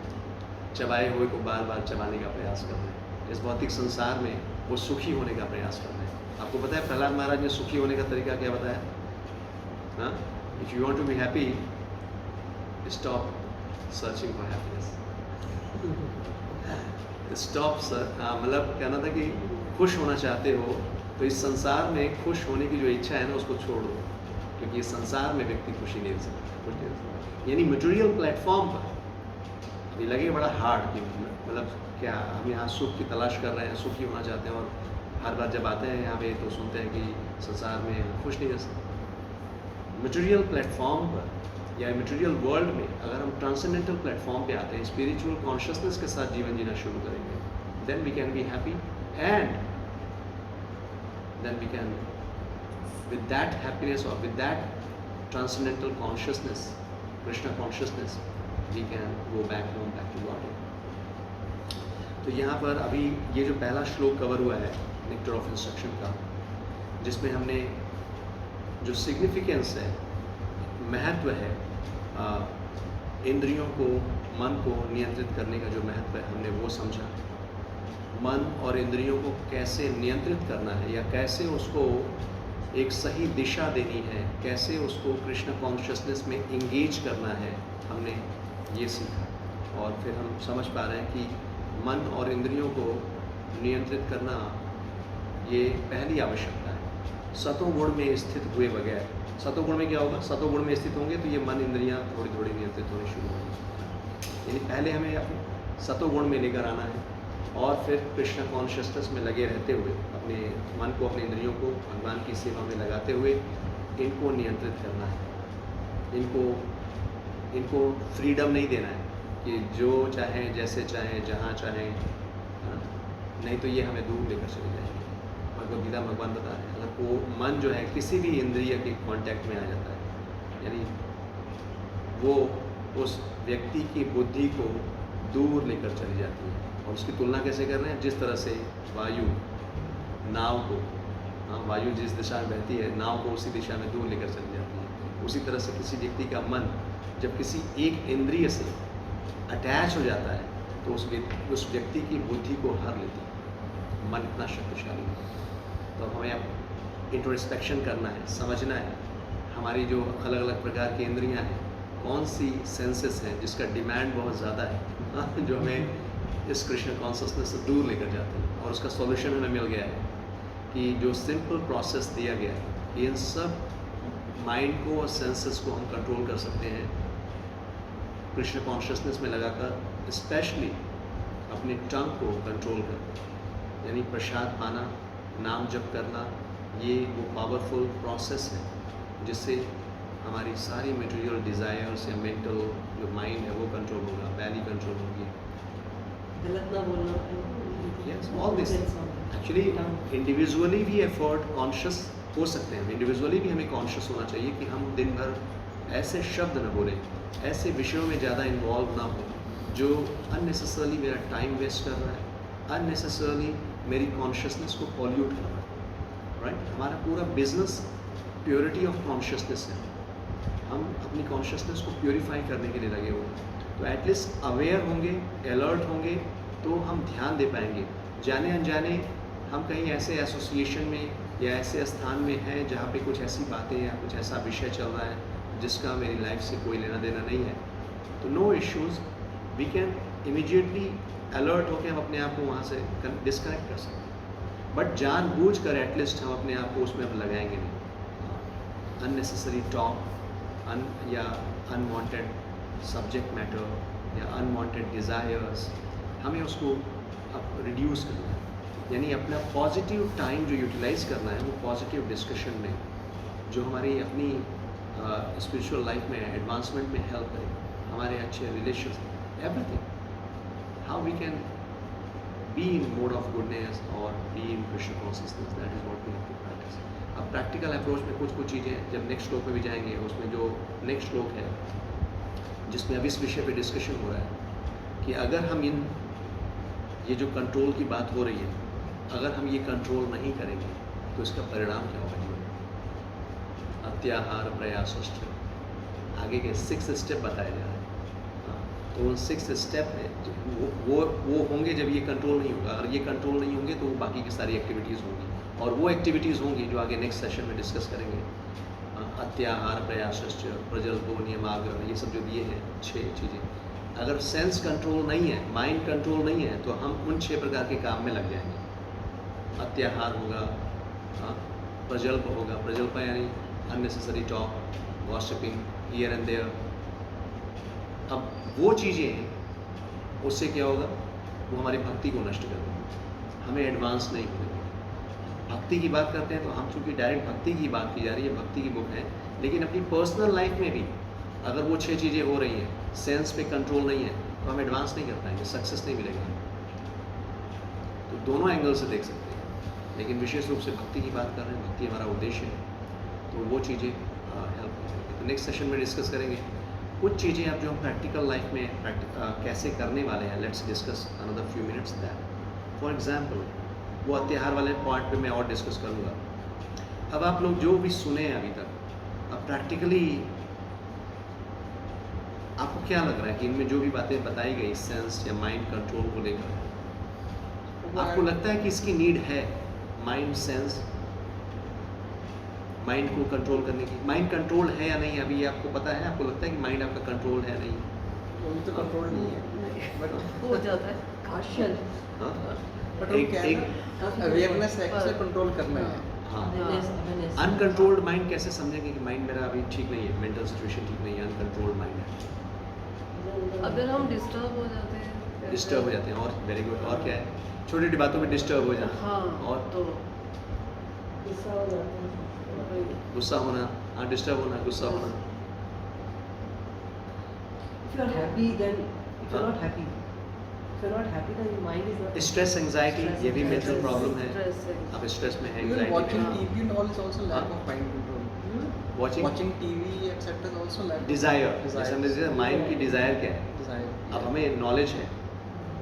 चबाए हुए को बार बार चबाने का प्रयास कर रहे हैं। इस भौतिक संसार में वो सुखी होने का प्रयास कर रहे हैं। आपको पता है प्रहलाद महाराज ने सुखी होने का तरीका क्या बताया, हाँ, if you want to be happy, stop searching for happiness, stop मतलब कहना था कि खुश होना चाहते हो तो इस संसार में खुश होने की जो इच्छा है ना, उसको छोड़ दो, क्योंकि इस संसार में व्यक्ति खुशी नहीं दे सकता। यानी मटेरियल प्लेटफॉर्म पर ये लगे बड़ा हार्ड कि मतलब क्या हम यहाँ सुख की तलाश कर रहे हैं, सुखी होना चाहते हैं, और हर बार जब आते हैं यहाँ पे तो सुनते हैं कि संसार में हम खुश नहीं रह सकते। मटेरियल प्लेटफॉर्म पर या मटेरियल वर्ल्ड में अगर हम ट्रांसेंडेंटल प्लेटफॉर्म पे आते हैं, स्पिरिचुअल कॉन्शियसनेस के साथ जीवन जीना शुरू करेंगे, then we can be happy, and then we can with that happiness or with that transcendental consciousness, Krishna consciousness, we can go back home, back to Godhead. तो यहाँ पर अभी ये जो पहला श्लोक कवर हुआ है नेक्टर ऑफ इंस्ट्रक्शन का, जिसमें हमने जो सिग्निफिकेंस है, महत्व है, इंद्रियों को, मन को नियंत्रित करने का जो महत्व है, हमने वो समझा। मन और इंद्रियों को कैसे नियंत्रित करना है, या कैसे उसको एक सही दिशा देनी है, कैसे उसको कृष्ण कॉन्शियसनेस में इंगेज करना है, हमने ये सीखा। और फिर हम समझ पा रहे हैं कि मन और इंद्रियों को नियंत्रित करना ये पहली आवश्यकता है। सतोगुण में स्थित हुए बगैर, सतोगुण में क्या होगा, सतोगुण में स्थित होंगे तो ये मन इंद्रियां थोड़ी थोड़ी नियंत्रित होनी शुरू होंगी। यानी पहले हमें अपने सतोगुण में लेकर आना है, और फिर कृष्ण कॉन्शियसनेस में लगे रहते हुए अपने मन को, अपने इंद्रियों को भगवान की सेवा में लगाते हुए इनको नियंत्रित करना है। इनको फ्रीडम नहीं देना है कि जो चाहें, जैसे चाहें, जहाँ चाहें, नहीं तो ये हमें दूर लेकर चले जाएंगे। भगवद गीता भगवान बता रहे हैं, अगर वो मन जो है किसी भी इंद्रिय के कांटेक्ट में आ जाता है, यानी वो उस व्यक्ति की बुद्धि को दूर लेकर चली जाती है। और उसकी तुलना कैसे कर रहे हैं, जिस तरह से वायु नाव को, वायु जिस दिशा में बहती है, नाव को उसी दिशा में दूर लेकर चली जाती है, उसी तरह से किसी व्यक्ति का मन जब किसी एक इंद्रिय से अटैच हो जाता है तो उस व्यक्ति की बुद्धि को हर लेती है। मन इतना शक्तिशाली है। तो हमें अब इंट्रोस्पेक्शन करना है, समझना है हमारी जो अलग अलग प्रकार की इंद्रियां हैं, कौन सी सेंसेस हैं जिसका डिमांड बहुत ज़्यादा है, जो हमें इस कृष्ण कॉन्शियसनेस से दूर लेकर जाते हैं। और उसका सॉल्यूशन हमें मिल गया है कि जो सिंपल प्रोसेस दिया गया है कि इन सब माइंड को और सेंसेस को हम कंट्रोल कर सकते हैं कृष्ण कॉन्शियसनेस में लगाकर, स्पेशली अपने टंग को कंट्रोल करना, यानी प्रसाद पाना, नाम जप करना, ये वो पावरफुल प्रोसेस है जिससे हमारी सारी मटेरियल डिज़ायर्स या मेंटल जो माइंड है वो कंट्रोल होगा, बैली कंट्रोल होगी। गलत ना बोलना। Yes, all this. Actually individually भी एफर्ट कॉन्शियस हो सकते हैं, इंडिविजुअली भी हमें कॉन्शियस होना चाहिए कि हम दिन भर ऐसे शब्द न बोलें, ऐसे विषयों में ज़्यादा इन्वॉल्व ना हो जो अननेसेसरली मेरा टाइम वेस्ट कर रहा है, अननेसेसरली मेरी कॉन्शियसनेस को पॉल्यूट कर रहा है, राइट। हमारा पूरा बिजनेस प्योरिटी ऑफ कॉन्शियसनेस है, हम अपनी कॉन्शियसनेस को प्योरीफाई करने के लिए लगे हुए हैं। तो एटलीस्ट अवेयर होंगे, अलर्ट होंगे तो हम ध्यान दे पाएंगे। जाने अनजाने हम कहीं ऐसे एसोसिएशन में या ऐसे स्थान में हैं जहाँ पे कुछ ऐसी बातें या कुछ ऐसा विषय चल रहा है जिसका मेरी लाइफ से कोई लेना देना नहीं है, तो no issues, we can immediately alert होकर हम अपने आप को वहाँ से डिस्कनेक्ट कर सकते हैं। बट जानबूझ कर एटलीस्ट हम अपने आप को उसमें अब लगाएंगे नहीं। अननेसेसरी टॉक या अनवांटेड सब्जेक्ट मैटर या अनवांटेड डिज़ायर्स, हमें उसको अब रिड्यूस करना है, यानी अपना पॉजिटिव टाइम जो यूटिलाइज करना है वो पॉजिटिव डिस्कशन में, जो हमारी अपनी स्पिरिचुअल लाइफ में एडवांसमेंट में हेल्प करे, हमारे अच्छे relations, everything, how we can be in mode of goodness और be in Krishna consciousness, that is what we have to practice. अब प्रैक्टिकल अप्रोच में कुछ चीज़ें जब नेक्स्ट श्लोक में भी जाएंगे, उसमें जो नेक्स्ट श्लोक है जिसमें अब इस विषय पे डिस्कशन हो रहा है कि अगर हम ये जो कंट्रोल की बात हो रही है, अगर हम ये कंट्रोल नहीं करेंगे तो इसका परिणाम क्या होगा जीवन में। अत्याहार प्रयासोष्ठ आगे के 6 स्टेप बताए जा रहे हैं। तो उन 6 स्टेप में वो होंगे जब ये कंट्रोल नहीं होगा, अगर ये कंट्रोल नहीं होंगे तो बाकी की सारी एक्टिविटीज़ होंगी, और वो एक्टिविटीज़ होंगी जो आगे नेक्स्ट सेशन में डिस्कस करेंगे। अत्याहार प्रयासोष्ठ, प्रजल्पो, नियमाग्रह, ये सब जो दिए हैं 6 चीज़ें, अगर सेंस कंट्रोल नहीं है, माइंड कंट्रोल नहीं है, तो हम उन 6 प्रकार के काम में लग जाएंगे। अत्याहार होगा, प्रजल्प होगा, प्रजल्प यानी unnecessary talk, gossiping here and there. अब वो चीज़ें हैं, उससे क्या होगा, वो हमारी भक्ति को नष्ट कर देंगे, हमें एडवांस नहीं होने देंगे। भक्ति की बात करते हैं तो हम चूँकि डायरेक्ट भक्ति की बात की जा रही है, भक्ति की बुक है, लेकिन अपनी पर्सनल लाइफ में भी अगर वो 6 चीज़ें हो रही हैं, सेंस पे कंट्रोल नहीं है, तो हम एडवांस नहीं कर पाएंगे, सक्सेस नहीं मिलेगा। तो दोनों एंगल से देख सकते हैं, लेकिन विशेष रूप से भक्ति की बात कर रहे हैं, भक्ति हमारा उद्देश्य है, तो वो चीज़ें हेल्प करेंगी। तो नेक्स्ट सेशन में डिस्कस करेंगे कुछ चीज़ें अब जो हम प्रैक्टिकल लाइफ में कैसे करने वाले हैं। Let's discuss another few minutes that. For example, वो अत्याहार वाले पॉइंट पे मैं और डिस्कस करूँगा। अब आप लोग जो भी सुने हैं अभी तक, अब प्रैक्टिकली आपको क्या लग रहा है कि इनमें जो भी बातें बताई गई सेंस या माइंड कंट्रोल को लेकर, आपको लगता है कि इसकी नीड है माइंड सेंस, माइंड को कंट्रोल करने की? माइंड कंट्रोल है या नहीं अभी आपको पता है? आपको लगता है कि माइंड आपका कंट्रोल है नहीं? अभी तो कंट्रोल नहीं है, बट हो जाता है। काशन, हाँ, बट हम क्या है, अवेयरनेस है कि कंट्रोल करना है। हाँ, अवेयरनेस, अनकंट्रोल्ड माइंड कैसे समझेंगे कि माइंड मेरा अभी ठीक नहीं है, मेंटल सिचुएशन ठीक नहीं है, अनकंट्रोल्ड माइंड है, अगर हम डिस्टर्ब हो जाते हैं, डिस्टर्ब हो जाते हैं। और वेरी गुड, और क्या है, छोटी छोटी बातों में डिस्टर्ब हो जाना, हाँ, और तो गुस्सा हो जाता है। गुस्सा होना, हाँ, डिस्टर्ब होना, गुस्सा होना। If you are happy, then if you are not happy, if you are not happy, then your mind is not. Stress, anxiety, ये भी मेंटल प्रॉब्लम है। स्ट्रेस है। आप स्ट्रेस में है, Even watching एंजाइटी में, TV and all is also lack of mind control. watching Watching TV etc. is also lack of desire, desire. जैसे mind की डिज़ायर क्या है? desire. अब हमें नॉलेज है,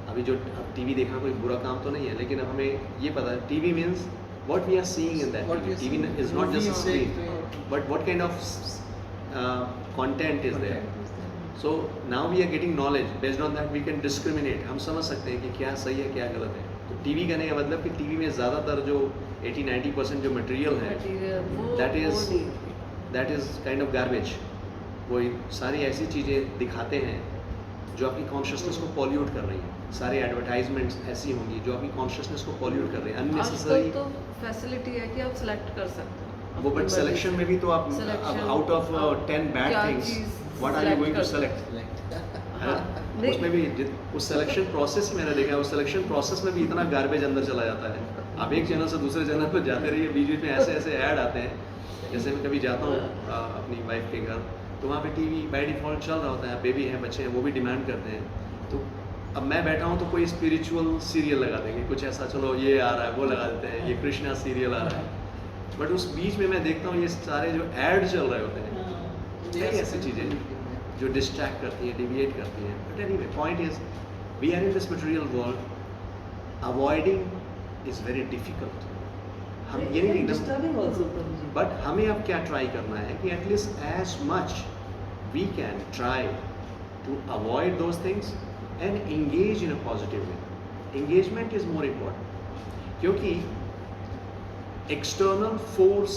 अभी जो अब टीवी देखना कोई बुरा काम तो नहीं है, लेकिन अब हमें ये पता है TV means what we are seeing in that What we are TV seeing. Is not just Movie screen, or- but what kind of content is there. So now we are getting knowledge, based on that we can discriminate, हम समझ सकते हैं कि क्या सही है क्या गलत है। तो टीवी कहने का मतलब कि टीवी में ज़्यादातर जो 80-90% जो मटेरियल है, मटेरियल वो That is- वो नहीं। That is kind of garbage. वो सारी ऐसी चीज़ें दिखाते हैं जो आपकी कॉन्शियसनेस को पॉल्यूट कर रही हैं। सारे एडवर्टाइजमेंट्स ऐसी होंगी जो आपकी कॉन्शियसनेस को पॉल्यूट कर रही हैं, आजकल अननेसेसरी। तो फैसिलिटी है कि आप सेलेक्ट कर सकते हैं वो बट अपनी सिलेक्शन में भी तो आप Selection, आउट ऑफ आप 10 बैड क्या थिंग्स चीज़ what are you select going to कर सेलेक्ट? मर्जी। हाँ, नहीं। उसमें भी उस सिलेक्शन प्रोसेस मैंने देखा है, उस सिलेक्शन प्रोसेस में भी इतना गार्बेज अंदर चला जाता है। आप एक चैनल से दूसरे चैनल पर जाते रहिए, बीच बीच में ऐसे ऐसे ऐड आते हैं। जैसे मैं कभी जाता हूँ अपनी वाइफ के घर, तो वहाँ पे टीवी बाय डिफ़ॉल्ट चल रहा होता है, बेबी हैं, बच्चे हैं, वो भी डिमांड करते हैं। तो अब मैं बैठा हूँ तो कोई स्पिरिचुअल सीरियल लगा देंगे, कुछ ऐसा, चलो ये आ रहा है, वो लगा देते हैं, ये कृष्णा सीरियल आ रहा है। बट उस बीच में मैं देखता हूँ ये सारे जो ऐड चल रहे होते हैं, कई ऐसी चीज़ें जो डिस्ट्रैक्ट करती हैं, डिविएट करती हैं। But anyway, point is we are in this material world, avoiding is very difficult. हम ये नहीं डिस्टर्बिंग आल्सो प्रभु। बट हमें अब क्या ट्राई करना है कि at least as much we can try to avoid those things and engage in a positive way. Engagement is more important, क्योंकि एक्सटर्नल फोर्स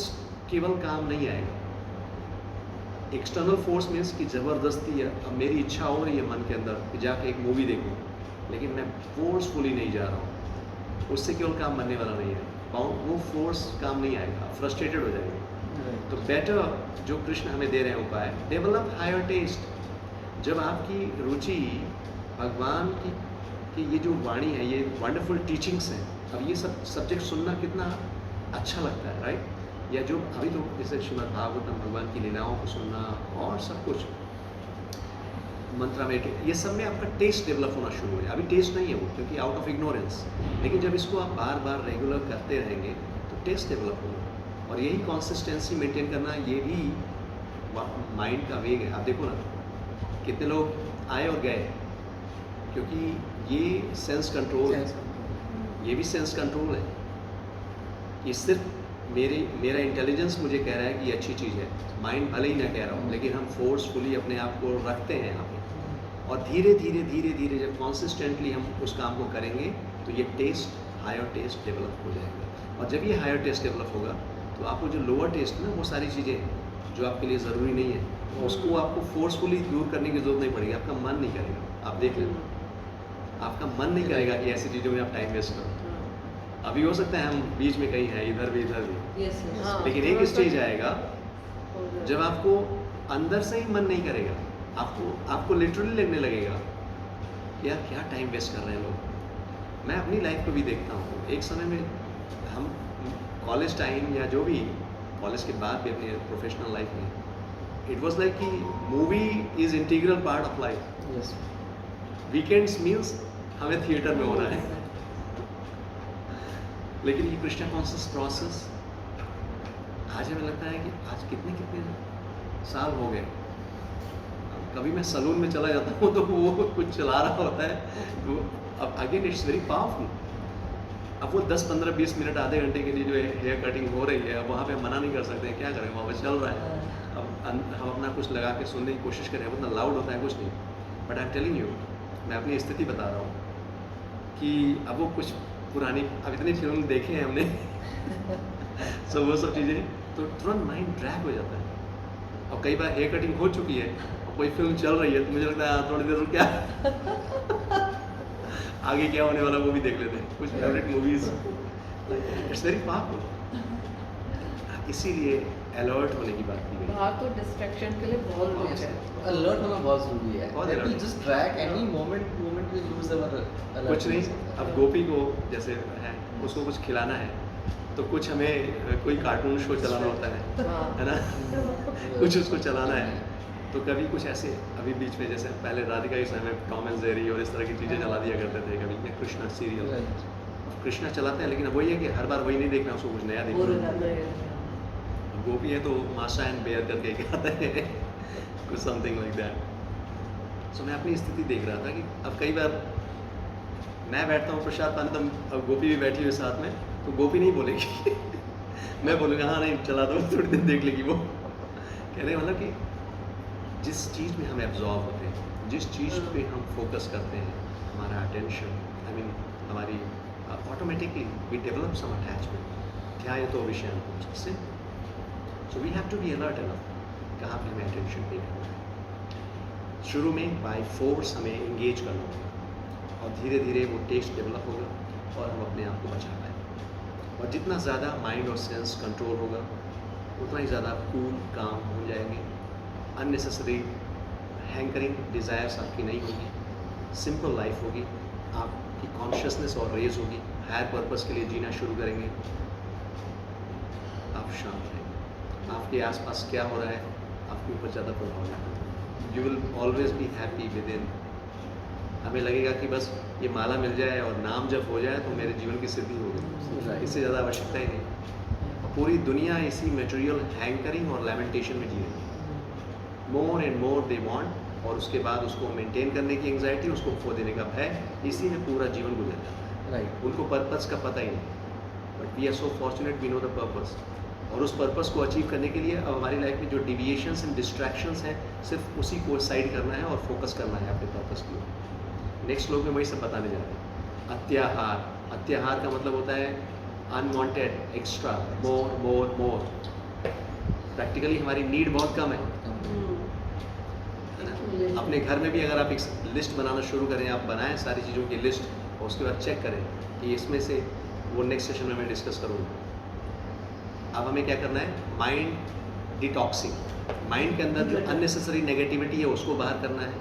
केवल काम नहीं आएगा। एक्सटर्नल फोर्स मीन्स कि ज़बरदस्ती है, अब मेरी इच्छा हो रही है मन के अंदर कि जाके एक मूवी देखूं, लेकिन मैं फोर्सफुली नहीं जा रहा हूँ, उससे केवल काम बनने वाला नहीं है। वो फोर्स काम नहीं आएगा, फ्रस्ट्रेटेड हो जाएगा। तो बेटर जो कृष्ण हमें दे रहे हैं उपाय, डेवलप हायर टेस्ट। जब आपकी रुचि भगवान की ये जो वाणी है, ये वंडरफुल टीचिंग्स हैं, अब ये सब सब्जेक्ट सुनना कितना अच्छा लगता है, राइट? या जो अभी तो जैसे श्रीमद् भागवतम, भगवान की लीलाओं को सुनना और सब कुछ, मंत्रा में, ये सब में आपका टेस्ट डेवलप होना शुरू हो जाए। अभी टेस्ट नहीं है वो, क्योंकि आउट ऑफ इग्नोरेंस, लेकिन जब इसको आप बार बार रेगुलर करते रहेंगे तो टेस्ट डेवलप होगा। और यही कंसिस्टेंसी मेंटेन करना, ये भी माइंड का वेग है। आप देखो ना, कितने लोग आए और गए, क्योंकि ये सेंस कंट्रोल है, ये भी सेंस कंट्रोल है। ये सिर्फ मेरा इंटेलिजेंस मुझे कह रहा है कि ये अच्छी चीज़ है, माइंड भले ही ना कह रहा हूँ, लेकिन हम फोर्सफुली अपने आप को रखते हैं यहाँ पे। और धीरे धीरे जब कॉन्सिस्टेंटली हम उस काम को करेंगे तो ये टेस्ट, हायर टेस्ट डेवलप हो जाएगा। और जब ये हायर टेस्ट डेवलप होगा तो आपको जो लोअर टेस्ट है ना, वो सारी चीज़ें जो आपके लिए ज़रूरी नहीं है, उसको आपको फोर्सफुली दूर करने की जरूरत नहीं पड़ेगी। आपका मन नहीं करेगा, आप देख लेना, आपका मन नहीं करेगा कि ऐसी चीज़ों में आप टाइम वेस्ट करो। अभी हो सकता है हम बीच में कहीं हैं, इधर भी इधर भी, यस यस। हाँ। लेकिन एक स्टेज आएगा जब आपको अंदर से ही मन नहीं करेगा, आपको लिटरली लगने लगेगा यार क्या टाइम वेस्ट कर रहे हैं लोग। मैं अपनी लाइफ को भी देखता हूँ, एक समय में हम कॉलेज टाइम या जो भी कॉलेज के बाद भी अपनी प्रोफेशनल लाइफ में, इट वॉज लाइक कि movie is integral part of life. Weekends means हमें थिएटर में होना है। लेकिन ये कृष्णा कॉन्शियस प्रोसेस आज हमें लगता है कि आज कितने साल हो गए, कभी मैं सलून में चला जाता हूँ तो वो कुछ चला रहा होता है, तो अब अगेन इट्स वेरी पावरफुल। अब वो 10, 15, 20 मिनट, आधे घंटे के लिए जो हेयर कटिंग हो रही है, अब वहाँ पे मना नहीं कर सकते हैं, क्या करें, वहाँ पे चल रहा है। अब हम अपना कुछ लगा के सुनने की कोशिश करें, उतना लाउड होता है कुछ नहीं, but I am telling you, मैं अपनी स्थिति बता रहा हूँ कि अब वो कुछ पुरानी, अब इतनी फिल्म देखे हैं हमने सो वो सब चीज़ें, तो तुरंत माइंड ड्रैग हो जाता है। और कई बार हेयर कटिंग हो चुकी है और कोई फिल्म चल रही है तो मुझे लगता है थोड़ी देर रुक क्या आगे क्या होने वाला वो भी देख लेते हैं, कुछ favourite movies. It's very powerful. इसीलिए अलर्ट होने की बात की गई। बाहर तो डिस्ट्रैक्शन के लिए बहुत कुछ है। अलर्ट होना बहुत जरूरी है। बहुत That alert। we just track any moment we lose our alert। कुछ नहीं, अब गोपी को जैसे है, उसको कुछ खिलाना है तो कुछ हमें कोई कार्टून शो चलाना होता है ना कुछ उसको चलाना है, तो कभी कुछ ऐसे, अभी बीच में जैसे पहले राधिका के समय में टॉम एंड जेरी और इस तरह की चीज़ें चला दिया करते थे, कभी या कृष्णा सीरियल। Right। कृष्णा चलाते हैं, लेकिन अब वही है कि हर बार वही नहीं देखना, उसको कुछ नया देखना है। अब गोपी है तो माशा एंड बेयर करके एक आता है कुछ समथिंग लाइक दैट। सो मैं अपनी स्थिति देख रहा था कि अब कई बार मैं बैठता हूँ प्रसाद पानी, तो अब गोपी भी बैठी हुई साथ में, तो गोपी नहीं बोलेगी मैं बोलूँगा हाँ नहीं चला दो, थोड़ी देर देख लेगी वो। कहने मतलब कि जिस चीज़ में हम एब्जॉर्व होते हैं, जिस चीज़ पे हम फोकस करते हैं, हमारा अटेंशन, आई मीन हमारी automatically we develop some attachment, ध्यान तो विषय से। So we have to be alert enough कहाँ पे हमें अटेंशन पे करना है। शुरू में बाय फोर्स हमें इंगेज करना होगा और धीरे धीरे वो टेस्ट डेवलप होगा और हम अपने आप को बचा पाएंगे। और जितना ज़्यादा माइंड और सेंस कंट्रोल होगा उतना ही ज़्यादा कूल काम हो जाएंगे। अननेसेसरी हैंकरिंग डिज़ायर्स आपकी नहीं होगी, सिंपल लाइफ होगी, आपकी कॉन्शियसनेस और रेज होगी, हायर पर्पस के लिए जीना शुरू करेंगे, आप शांत रहेंगे, आपके आसपास क्या हो रहा है आपके ऊपर ज़्यादा प्रभाव नहीं पड़ेगा, you will always be happy with in. हमें लगेगा कि बस ये माला मिल जाए और नाम जब हो जाए तो मेरे जीवन की सिद्धि हो गई, इससे ज़्यादा आवश्यकता ही नहीं। और पूरी दुनिया इसी मटेरियल हैंकरिंग और लैमेंटेशन में जी रही है, मोर एंड मोर दे वांट, और उसके बाद उसको मेंटेन करने की एंग्जाइटी, उसको खो देने का भय, इसी में पूरा जीवन गुजर जाता है। राइट। उनको पर्पस का पता ही नहीं, but we are so fortunate we know the purpose. और उस पर्पस को अचीव करने के लिए अब हमारी लाइफ में जो डिविएशंस एंड डिस्ट्रैक्शंस हैं, सिर्फ उसी को साइड करना है और फोकस करना है अपने पर्पस की ओर। नेक्स्ट श्लोक में वही सब बताने जा रहे हैं। अत्याहार, अत्याहार का मतलब होता है अनवांटेड, एक्स्ट्रा, मोर मोर मोर। प्रैक्टिकली हमारी नीड बहुत कम है ना। अपने घर में भी अगर आप एक लिस्ट बनाना शुरू करें, आप बनाएं सारी चीज़ों की लिस्ट और उसके बाद चेक करें कि इसमें से, वो नेक्स्ट सेशन में मैं डिस्कस करूँगा। अब हमें क्या करना है, माइंड डिटॉक्सिंग। माइंड के अंदर जो अननेसेसरी नेगेटिविटी है उसको बाहर करना है।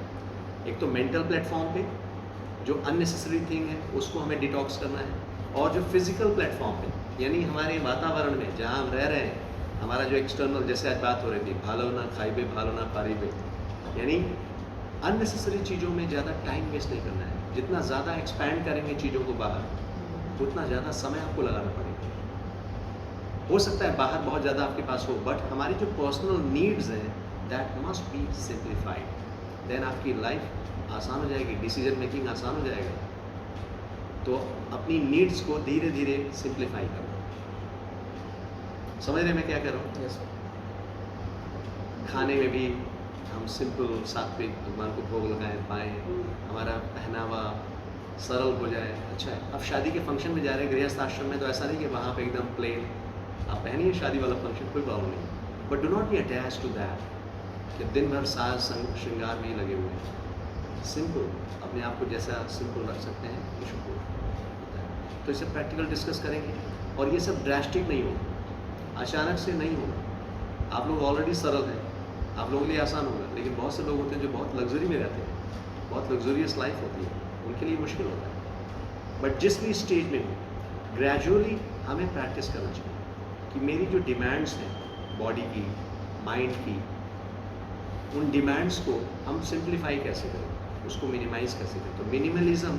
एक तो मेंटल प्लेटफॉर्म पे जो अननेसेसरी थिंग है उसको हमें डिटॉक्स करना है, और जो फिजिकल प्लेटफॉर्म पे यानी हमारे वातावरण में जहाँ हम रह रहे हैं, हमारा जो एक्सटर्नल, जैसे आज बात हो रही थी, भालो ना खाइबे भालो ना पारिबे, यानी अननेसेसरी चीज़ों में ज़्यादा टाइम वेस्ट नहीं करना है। जितना ज़्यादा एक्सपैंड करेंगे चीज़ों को बाहर, उतना ज़्यादा समय आपको लगाना पड़ेगा। हो सकता है बाहर बहुत ज़्यादा आपके पास हो, बट हमारी जो पर्सनल नीड्स हैं that must be simplified, then आपकी लाइफ आसान हो जाएगी, डिसीजन मेकिंग आसान हो जाएगा। तो अपनी नीड्स को धीरे धीरे सिंप्लीफाई करना। समझ रहे मैं क्या कर रहा हूँ? यस। खाने में भी हम सिंपल सात्विक भगवान को भोग लगाएं पाएँ, हमारा पहनावा सरल हो जाए, अच्छा है। अब शादी के फंक्शन में जा रहे हैं गृहस्थ आश्रम में, तो ऐसा नहीं कि वहाँ पे एकदम प्लेन आप पहनिए शादी वाला फंक्शन, कोई प्रॉब्लम नहीं, but do not be attach to that कि दिन भर साज संग श्रृंगार में ही लगे हुए हैं। सिंपल, अपने आप को जैसा सिंपल रख सकते हैं विश्व को, तो इसे प्रैक्टिकल डिस्कस करेंगे। और ये सब ड्रास्टिक नहीं होगा, अचानक से नहीं होगा। आप लोग ऑलरेडी सरल हैं, आप लोगों के लिए आसान होगा, लेकिन बहुत से लोग होते हैं जो बहुत लग्जरी में रहते हैं, बहुत लग्जरियस लाइफ होती है, उनके लिए मुश्किल होता है। बट जिस भी स्टेज में हो, ग्रेजुअली हमें प्रैक्टिस करना चाहिए कि मेरी जो डिमांड्स हैं बॉडी की, माइंड की, उन डिमांड्स को हम सिंप्लीफाई कैसे करें, उसको मिनिमाइज़ कैसे करें। तो मिनिमलिज्म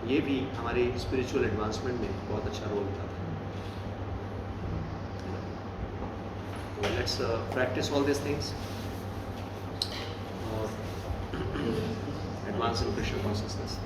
ये भी हमारे स्पिरिचुअल एडवांसमेंट में बहुत अच्छा रोल निभाता है। Let's practice all this things और एडवांस इन कृष्ण कॉन्शियसनेस।